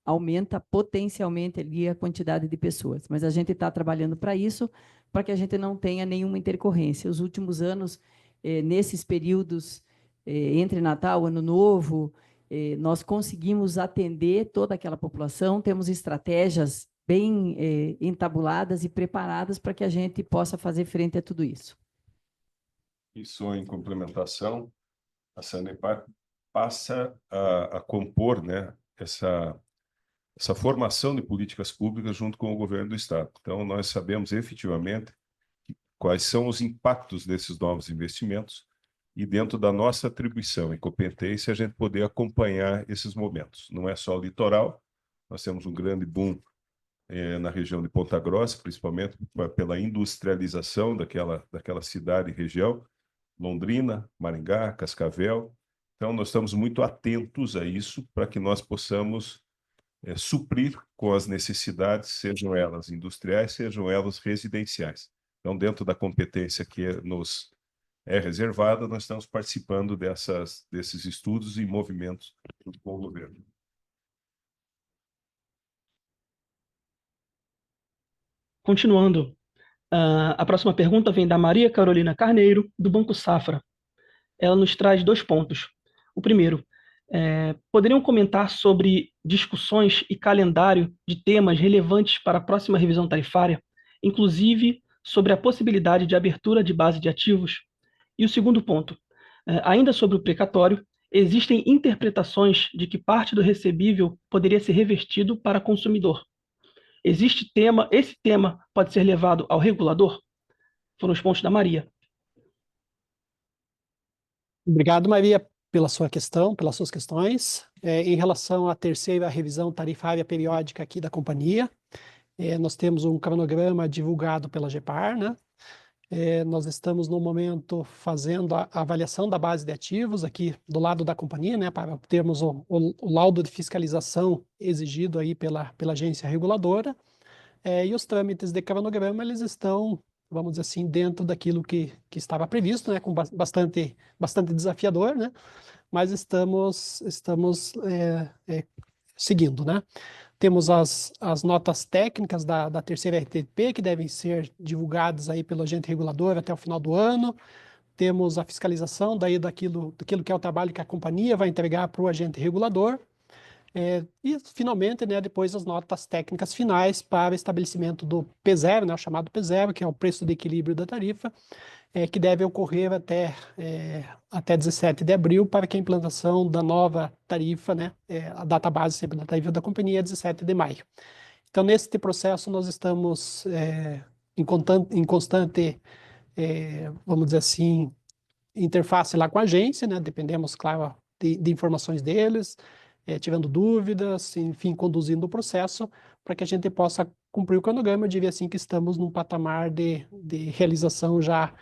aumenta potencialmente ali a quantidade de pessoas. Mas a gente está trabalhando para isso, para que a gente não tenha nenhuma intercorrência. Os últimos anos, nesses períodos entre Natal, Ano Novo, nós conseguimos atender toda aquela população, temos estratégias bem entabuladas e preparadas para que a gente possa fazer frente a tudo isso. Isso em complementação, a Sanepar passa a compor, né, essa formação de políticas públicas junto com o governo do Estado. Então, nós sabemos efetivamente quais são os impactos desses novos investimentos e dentro da nossa atribuição e competência a gente poder acompanhar esses momentos. Não é só o litoral, nós temos um grande boom na região de Ponta Grossa, principalmente pela industrialização daquela cidade e região, Londrina, Maringá, Cascavel. Então, nós estamos muito atentos a isso para que nós possamos suprir com as necessidades, sejam elas industriais, sejam elas residenciais. Então, dentro da competência que nos é reservada, nós estamos participando desses estudos e movimentos junto com o governo. Continuando, a próxima pergunta vem da Maria Carolina Carneiro, do Banco Safra. Ela nos traz 2 pontos. O primeiro, poderiam comentar sobre discussões e calendário de temas relevantes para a próxima revisão tarifária, inclusive sobre a possibilidade de abertura de base de ativos? E o segundo ponto, ainda sobre o precatório, existem interpretações de que parte do recebível poderia ser revertido para consumidor. Esse tema pode ser levado ao regulador? Foram os pontos da Maria. Obrigado, Maria, pela sua questão, pelas suas questões. Em relação à terceira revisão tarifária periódica aqui da companhia, nós temos um cronograma divulgado pela GEPAR, né? Nós estamos, no momento, fazendo a avaliação da base de ativos aqui do lado da companhia, né, para termos o laudo de fiscalização exigido aí pela agência reguladora, e os trâmites de cronograma, eles estão, vamos dizer assim, dentro daquilo que estava previsto, né, com bastante desafiador, né, mas estamos seguindo, né. Temos as notas técnicas da terceira RTP, que devem ser divulgadas aí pelo agente regulador até o final do ano. Temos a fiscalização daquilo que é o trabalho que a companhia vai entregar para o agente regulador. E, finalmente, né, depois as notas técnicas finais para estabelecimento do P0, né, o chamado P0, que é o preço de equilíbrio da tarifa, que deve ocorrer até 17 de abril, para que a implantação da nova tarifa, né, a data base sempre da tarifa da companhia é 17 de maio. Então, nesse processo, nós estamos em constante, vamos dizer assim, interface lá com a agência, né? Dependemos, claro, de informações deles, tirando dúvidas, enfim, conduzindo o processo para que a gente possa cumprir o cronograma. Eu diria assim que estamos num patamar de realização já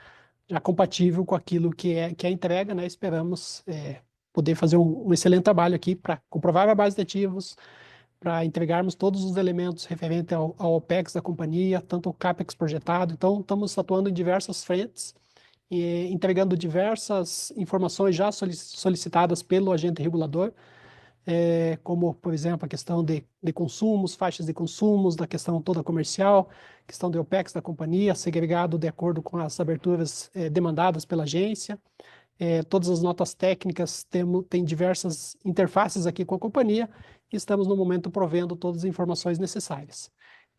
compatível com aquilo que é a entrega, né? Esperamos poder fazer um excelente trabalho aqui para comprovar a base de ativos, para entregarmos todos os elementos referentes ao OPEX da companhia, tanto o CAPEX projetado. Então, estamos atuando em diversas frentes, e entregando diversas informações já solicitadas pelo agente regulador, como, por exemplo, a questão de consumos, faixas de consumos, da questão toda comercial, questão de OPEX da companhia, segregado de acordo com as aberturas demandadas pela agência. Todas as notas técnicas tem diversas interfaces aqui com a companhia e estamos, no momento, provendo todas as informações necessárias.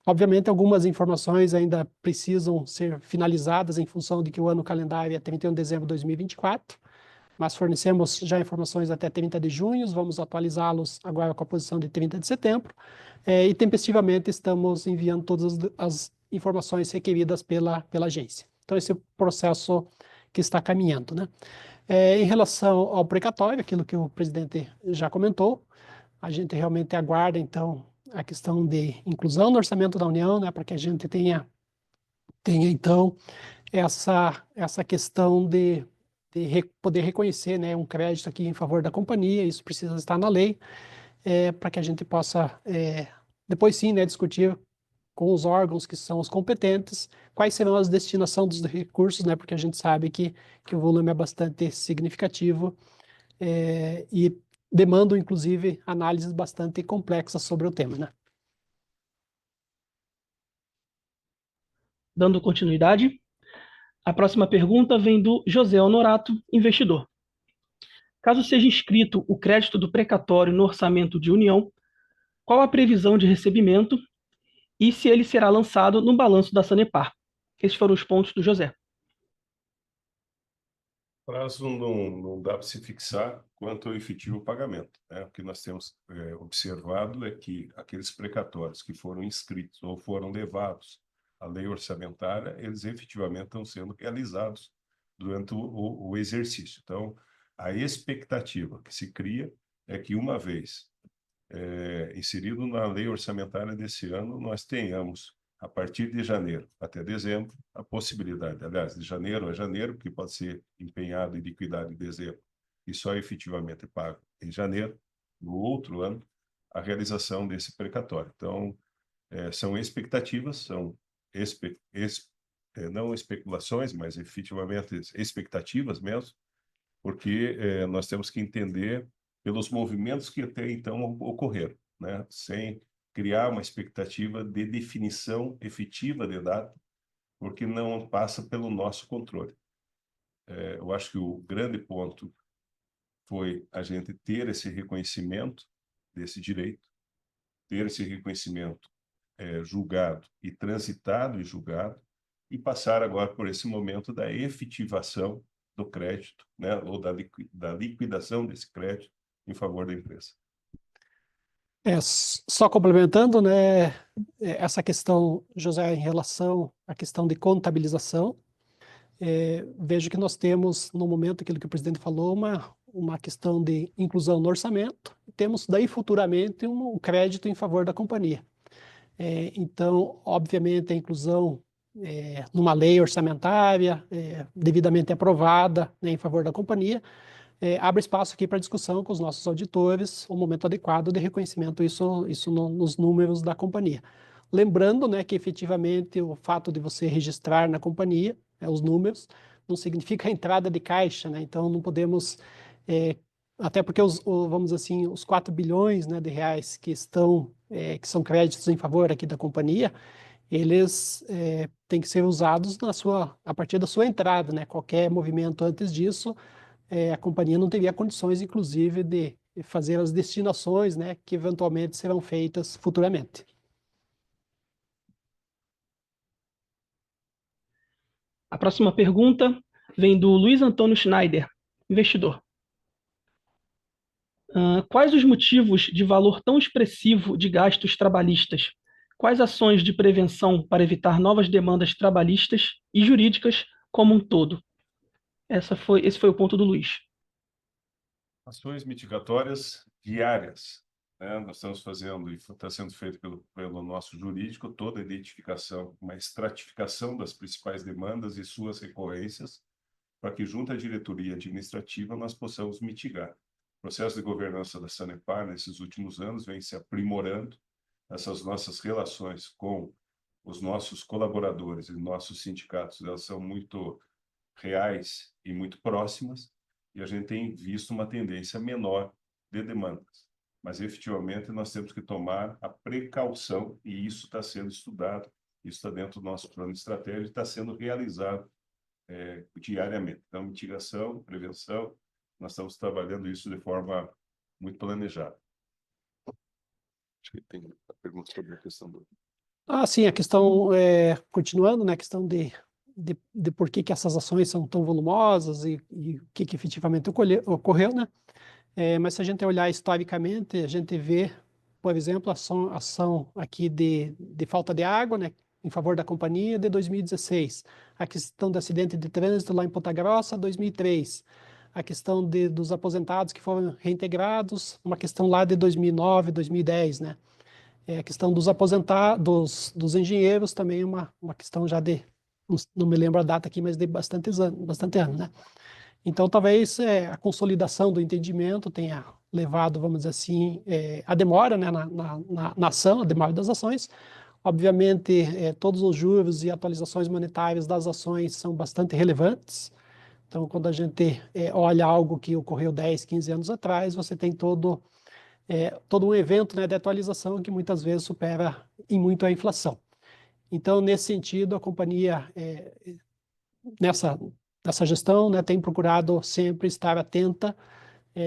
Obviamente, algumas informações ainda precisam ser finalizadas em função de que o ano calendário é 31 de dezembro de 2024, mas fornecemos já informações até 30 de junho, vamos atualizá-los agora com a posição de 30 de setembro, e tempestivamente estamos enviando todas as informações requeridas pela agência. Então, esse é o processo que está caminhando, né? Em relação ao precatório, aquilo que o presidente já comentou, a gente realmente aguarda, então, a questão de inclusão no orçamento da União, né, para que a gente tenha então, essa questão de poder reconhecer, né, um crédito aqui em favor da companhia. Isso precisa estar na lei, para que a gente possa, depois sim, né, discutir com os órgãos que são os competentes, quais serão as destinação dos recursos, né, porque a gente sabe que o volume é bastante significativo, e demandam, inclusive, análises bastante complexas sobre o tema, né? Dando continuidade, a próxima pergunta vem do José Honorato, investidor. Caso seja inscrito o crédito do precatório no orçamento de União, qual a previsão de recebimento e se ele será lançado no balanço da Sanepar? Esses foram os pontos do José. Prazo não dá para se fixar quanto ao efetivo pagamento, né? O que nós temos observado é que aqueles precatórios que foram inscritos ou foram levados à lei orçamentária, eles efetivamente estão sendo realizados durante o exercício. Então, a expectativa que se cria é que, uma vez inserido na lei orçamentária desse ano, nós tenhamos, a partir de janeiro até dezembro, a possibilidade, aliás, de janeiro a janeiro, que pode ser empenhado e liquidado em dezembro, e só efetivamente pago em janeiro, no outro ano, a realização desse precatório. Então, são expectativas, são não especulações, mas efetivamente expectativas mesmo, porque nós temos que entender pelos movimentos que até então ocorreram, né? Sem criar uma expectativa de definição efetiva de data, porque não passa pelo nosso controle. Eu acho que o grande ponto foi a gente ter esse reconhecimento desse direito, ter esse reconhecimento julgado e transitado e julgado, e passar agora por esse momento da efetivação do crédito, né, ou da liquidação desse crédito em favor da empresa. Só complementando, né, essa questão, José, em relação à questão de contabilização, vejo que nós temos, no momento, aquilo que o presidente falou, uma questão de inclusão no orçamento, e temos daí futuramente um crédito em favor da companhia. Então, obviamente, a inclusão numa lei orçamentária, devidamente aprovada, né, em favor da companhia, abre espaço aqui para discussão com os nossos auditores, o momento adequado de reconhecimento, isso nos números da companhia. Lembrando, né, que efetivamente o fato de você registrar na companhia, os números, não significa a entrada de caixa, né? Então não podemos, até porque vamos assim, os 4 bilhões, né, de reais que são créditos em favor aqui da companhia, eles têm que ser usados a partir da sua entrada, né? Qualquer movimento antes disso, a companhia não teria condições, inclusive, de fazer as destinações, né, que eventualmente serão feitas futuramente. A próxima pergunta vem do Luiz Antônio Schneider, investidor. Quais os motivos de valor tão expressivo de gastos trabalhistas? Quais ações de prevenção para evitar novas demandas trabalhistas e jurídicas como um todo? Esse foi o ponto do Luiz. Ações mitigatórias diárias, né? Nós estamos fazendo, e está sendo feito pelo nosso jurídico, toda a identificação, uma estratificação das principais demandas e suas recorrências, para que, junto à diretoria administrativa, nós possamos mitigar. O processo de governança da Sanepar, nesses últimos anos, vem se aprimorando. Essas nossas relações com os nossos colaboradores e nossos sindicatos, elas são muito reais e muito próximas, e a gente tem visto uma tendência menor de demandas. Mas, efetivamente, nós temos que tomar a precaução, e isso está sendo estudado, isso está dentro do nosso plano de estratégia e está sendo realizado diariamente. Então, mitigação, prevenção, nós estamos trabalhando isso de forma muito planejada. Acho que tem a pergunta sobre a questão do... Sim, a questão, continuando, né, a questão de por que essas ações são tão volumosas e o que efetivamente ocorreu, né? Mas se a gente olhar historicamente, a gente vê, por exemplo, a ação aqui de falta de água, né, em favor da companhia de 2016. A questão do acidente de trânsito lá em Ponta Grossa, 2003. A questão dos aposentados que foram reintegrados, uma questão lá de 2009, 2010, né? A questão dos aposentados, dos engenheiros, também uma questão já de, não me lembro a data aqui, mas de bastante anos, né? Então, talvez a consolidação do entendimento tenha levado, vamos dizer assim, a demora, né, na ação, a demora das ações. Obviamente, todos os juros e atualizações monetárias das ações são bastante relevantes. Então, quando a gente olha algo que ocorreu 10, 15 anos atrás, você tem todo um evento, né, de atualização que muitas vezes supera em muito a inflação. Então, nesse sentido, a companhia, nessa gestão, né, tem procurado sempre estar atenta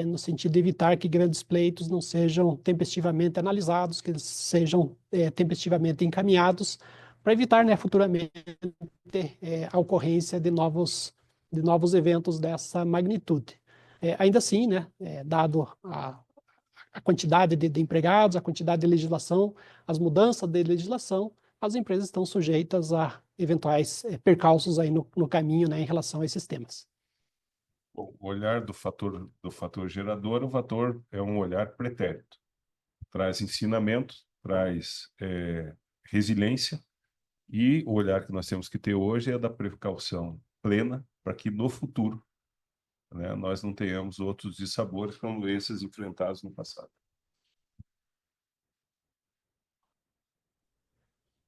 no sentido de evitar que grandes pleitos não sejam tempestivamente analisados, que eles sejam tempestivamente encaminhados, para evitar, né, futuramente a ocorrência de novos eventos dessa magnitude. Ainda assim, né, dado a quantidade de empregados, a quantidade de legislação, as mudanças de legislação, as empresas estão sujeitas a eventuais percalços aí no caminho, né, em relação a esses temas. O olhar do fator gerador, o fator é um olhar pretérito. Traz ensinamento, traz resiliência, e o olhar que nós temos que ter hoje é da precaução plena para que no futuro, né, nós não tenhamos outros dissabores como esses enfrentados no passado.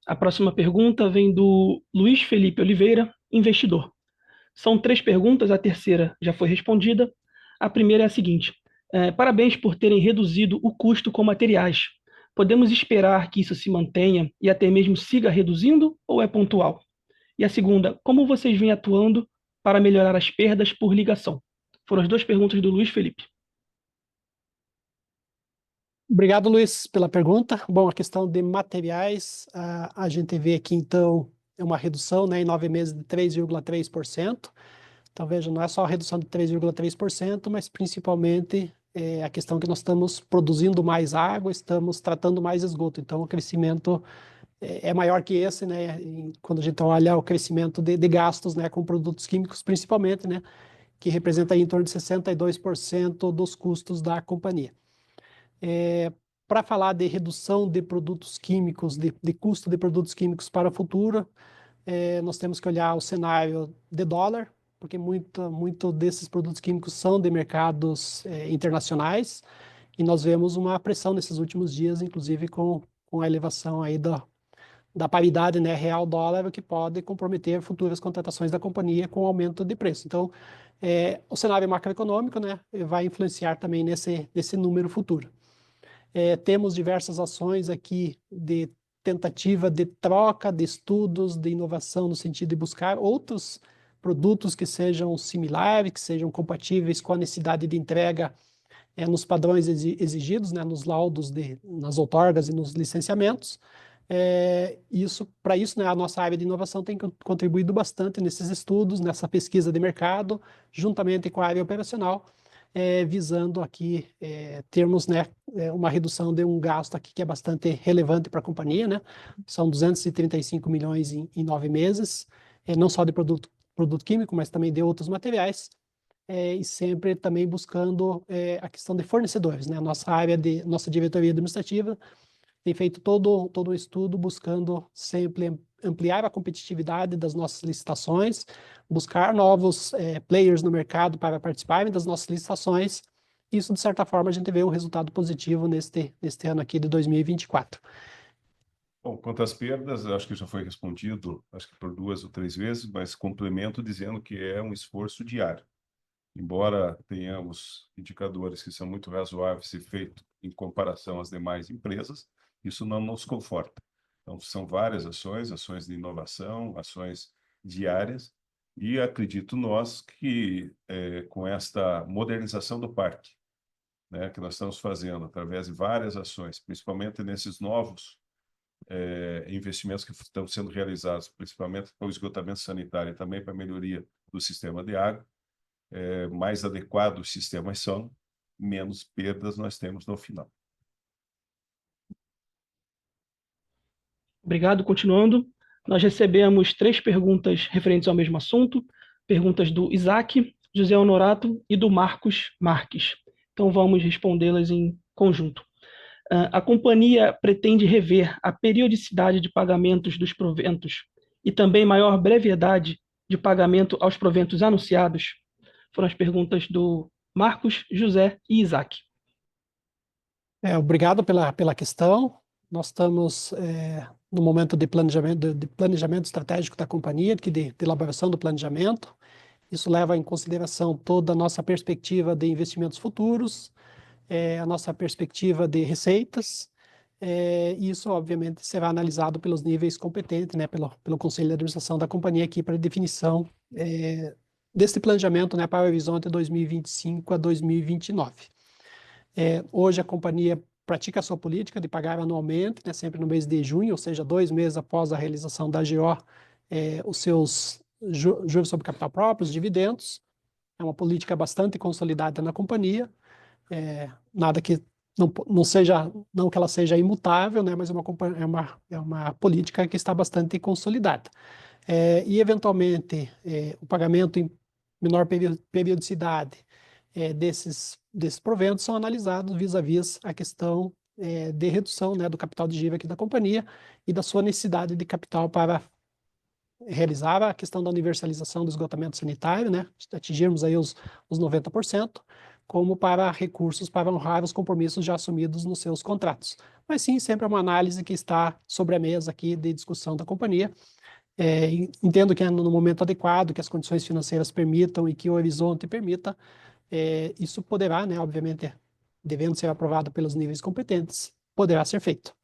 A próxima pergunta vem do Luiz Felipe Oliveira, investidor. São 3 perguntas, a terceira já foi respondida. A primeira é a seguinte: parabéns por terem reduzido o custo com materiais. Podemos esperar que isso se mantenha e até mesmo siga reduzindo ou é pontual? E a segunda, como vocês vêm atuando para melhorar as perdas por ligação? Foram as 2 perguntas do Luiz Felipe. Obrigado, Luiz, pela pergunta. Bom, a questão de materiais, a gente vê aqui, então, é uma redução, né, em 9 meses de 3,3%. Então, veja, não é só a redução de 3,3%, mas principalmente a questão que nós estamos produzindo mais água, estamos tratando mais esgoto. Então, o crescimento é maior que esse, né, quando a gente olha o crescimento de gastos, né, com produtos químicos, principalmente, né, que representa aí em torno de 62% dos custos da companhia. Para falar de redução de produtos químicos, de custo de produtos químicos para o futuro, nós temos que olhar o cenário de dólar, porque muito desses produtos químicos são de mercados internacionais, e nós vemos uma pressão nesses últimos dias, inclusive com a elevação aí da paridade, né, real-dólar, o que pode comprometer futuras contratações da companhia com aumento de preço. Então, o cenário macroeconômico, né, vai influenciar também nesse número futuro. Temos diversas ações aqui de tentativa de troca de estudos, de inovação, no sentido de buscar outros produtos que sejam similares, que sejam compatíveis com a necessidade de entrega nos padrões exigidos, né, nos laudos, nas outorgas e nos licenciamentos. Para isso, né, a nossa área de inovação tem contribuído bastante nesses estudos, nessa pesquisa de mercado, juntamente com a área operacional, visando aqui termos, né, uma redução de um gasto aqui que é bastante relevante para a companhia, né? São 235 milhões em 9 meses, não só de produto químico, mas também de outros materiais, e sempre também buscando a questão de fornecedores, né? Nossa diretoria administrativa tem feito todo um estudo buscando sempre ampliar a competitividade das nossas licitações, buscar novos players no mercado para participarem das nossas licitações. Isso, de certa forma, a gente vê um resultado positivo neste ano aqui de 2024. Bom, quanto às perdas, acho que já foi respondido, acho que por 2 ou 3 vezes, mas complemento dizendo que é um esforço diário. Embora tenhamos indicadores que são muito razoáveis e feitos em comparação às demais empresas, isso não nos conforta. Então, são várias ações de inovação, ações diárias, e acredito nós que com esta modernização do parque, né, que nós estamos fazendo através de várias ações, principalmente nesses novos investimentos que estão sendo realizados, principalmente para o esgotamento sanitário e também para a melhoria do sistema de água, mais adequados os sistemas são, menos perdas nós temos no final. Obrigado. Continuando, nós recebemos 3 perguntas referentes ao mesmo assunto, perguntas do Isaac, José Honorato e do Marcos Marques. Então, vamos respondê-las em conjunto. A companhia pretende rever a periodicidade de pagamentos dos proventos e também maior brevidade de pagamento aos proventos anunciados? Foram as perguntas do Marcos, José e Isaac. Obrigado pela questão. Nós estamos no momento de planejamento estratégico da companhia, de elaboração do planejamento. Isso leva em consideração toda a nossa perspectiva de investimentos futuros, a nossa perspectiva de receitas, e isso, obviamente, será analisado pelos níveis competentes, né, pelo Conselho de Administração da companhia aqui para definição desse planejamento, né, para o horizonte 2025 a 2029. Hoje a companhia pratica a sua política de pagar anualmente, né, sempre no mês de junho, ou seja, 2 meses após a realização da AGO, os seus juros sobre capital próprio, os dividendos. É uma política bastante consolidada na companhia, nada que não que ela seja imutável, né, mas é uma política que está bastante consolidada. E, eventualmente, o pagamento em menor periodicidade desses proventos são analisados vis-à-vis a questão de redução, né, do capital de giro aqui da companhia e da sua necessidade de capital para realizar a questão da universalização do esgotamento sanitário, né, atingirmos aí os 90%, como para recursos para honrar os compromissos já assumidos nos seus contratos. Mas sim, sempre é uma análise que está sobre a mesa aqui de discussão da companhia. Entendo que é no momento adequado, que as condições financeiras permitam e que o horizonte permita, isso poderá, né, obviamente, devendo ser aprovado pelos níveis competentes, poderá ser feito.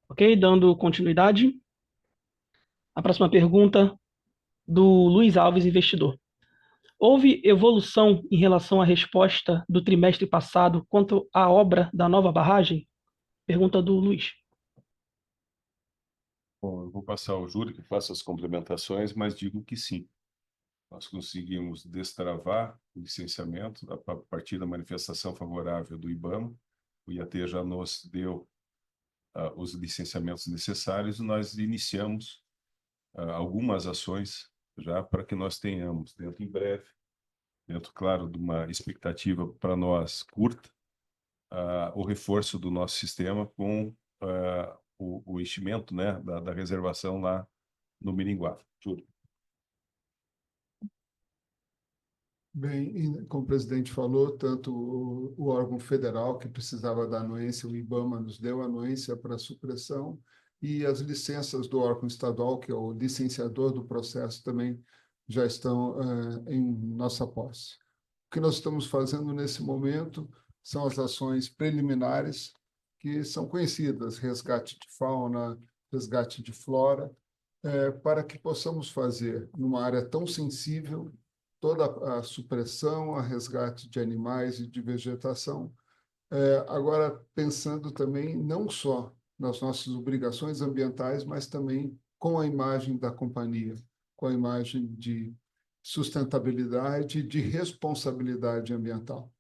Ok, dando continuidade. A próxima pergunta do Luiz Alves, investidor. Houve evolução em relação à resposta do trimestre passado quanto à obra da nova barragem? Pergunta do Luiz. Bom, eu vou passar ao Júlio que faça as complementações, mas digo que sim. Nós conseguimos destravar o licenciamento a partir da manifestação favorável do IBAMA. O IAT já nos deu os licenciamentos necessários e nós iniciamos algumas ações já para que nós tenhamos, dentro em breve, dentro, claro, de uma expectativa para nós curta, o reforço do nosso sistema com o enchimento, né, da reservação lá no Miringuá. Júlio. Bem, como o presidente falou, tanto o órgão federal, que precisava da anuência, o IBAMA nos deu anuência para supressão, e as licenças do órgão estadual, que é o licenciador do processo, também já estão em nossa posse. O que nós estamos fazendo nesse momento são as ações preliminares, que são conhecidas, resgate de fauna, resgate de flora, para que possamos fazer, numa área tão sensível, toda a supressão, a resgate de animais e de vegetação. Agora, pensando também não só nas nossas obrigações ambientais, mas também com a imagem da companhia, com a imagem de sustentabilidade e de responsabilidade ambiental.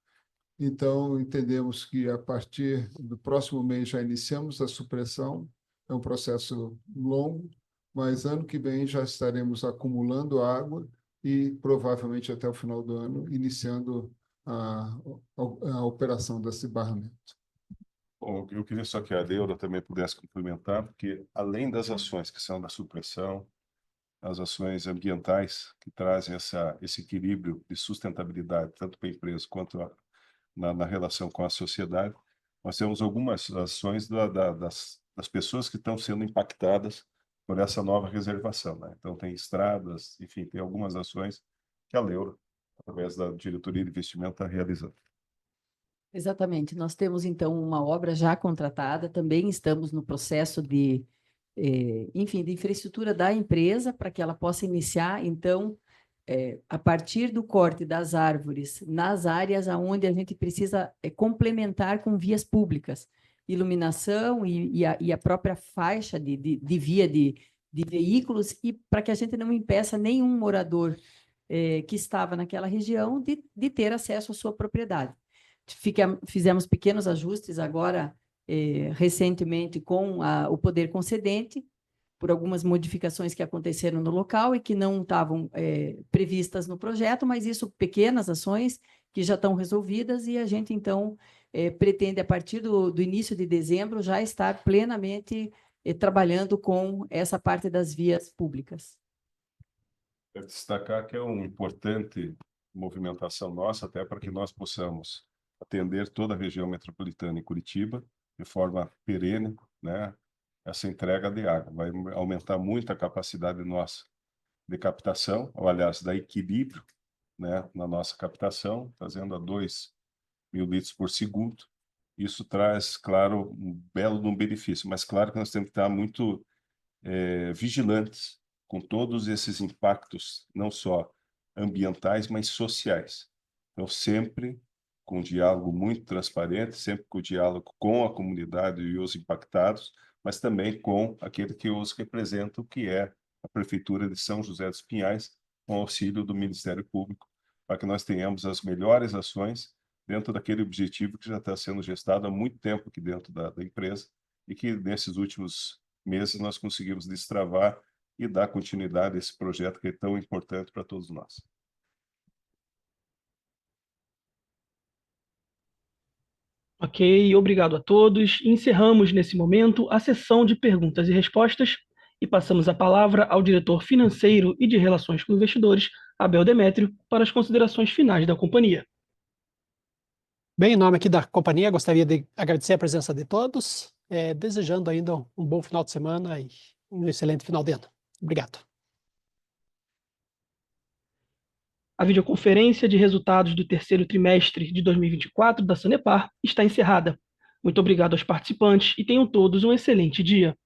Então, entendemos que a partir do próximo mês já iniciamos a supressão, é um processo longo, mas ano que vem já estaremos acumulando água e provavelmente até o final do ano iniciando a operação desse barramento. Bom, eu queria só que a Deura também pudesse complementar, porque além das ações que são da supressão, as ações ambientais que trazem esse equilíbrio de sustentabilidade, tanto para a empresa quanto na relação com a sociedade, nós temos algumas ações das pessoas que estão sendo impactadas por essa nova reservação, né? Então, tem estradas, enfim, tem algumas ações que a Leura, através da Diretoria de Investimento, está realizando. Exatamente. Nós temos, então, uma obra já contratada, também estamos no processo de infraestrutura da empresa para que ela possa iniciar, então, a partir do corte das árvores nas áreas onde a gente precisa complementar com vias públicas, iluminação e a própria faixa de via de veículos, e para que a gente não impeça nenhum morador que estava naquela região de ter acesso à sua propriedade. Fizemos pequenos ajustes agora, recentemente, com o poder concedente, por algumas modificações que aconteceram no local e que não estavam previstas no projeto, mas isso, pequenas ações que já estão resolvidas, e a gente, então, pretende, a partir do início de dezembro, já estar plenamente trabalhando com essa parte das vias públicas. Quero destacar que é uma importante movimentação nossa, até para que nós possamos atender toda a região metropolitana e Curitiba de forma perene, né? Essa entrega de água vai aumentar muito a capacidade nossa de captação, ou, aliás, da equilíbrio, né, na nossa captação, fazendo a 2.000 litros por segundo. Isso traz, claro, um belo benefício, mas claro que nós temos que estar muito vigilantes com todos esses impactos, não só ambientais, mas sociais. Então, sempre com um diálogo muito transparente, sempre com o diálogo com a comunidade e os impactados, mas também com aquele que os representa, que é a Prefeitura de São José dos Pinhais, com auxílio do Ministério Público, para que nós tenhamos as melhores ações dentro daquele objetivo que já está sendo gestado há muito tempo aqui dentro da empresa, e que nesses últimos meses nós conseguimos destravar e dar continuidade a esse projeto que é tão importante para todos nós. Ok, obrigado a todos. Encerramos, nesse momento, a sessão de perguntas e respostas e passamos a palavra ao diretor financeiro e de Relações com Investidores, Abel Demétrio, para as considerações finais da companhia. Bem, em nome aqui da companhia, gostaria de agradecer a presença de todos, desejando ainda um bom final de semana e um excelente final de ano. Obrigado. A videoconferência de resultados do terceiro trimestre de 2024 da Sanepar está encerrada. Muito obrigado aos participantes e tenham todos um excelente dia.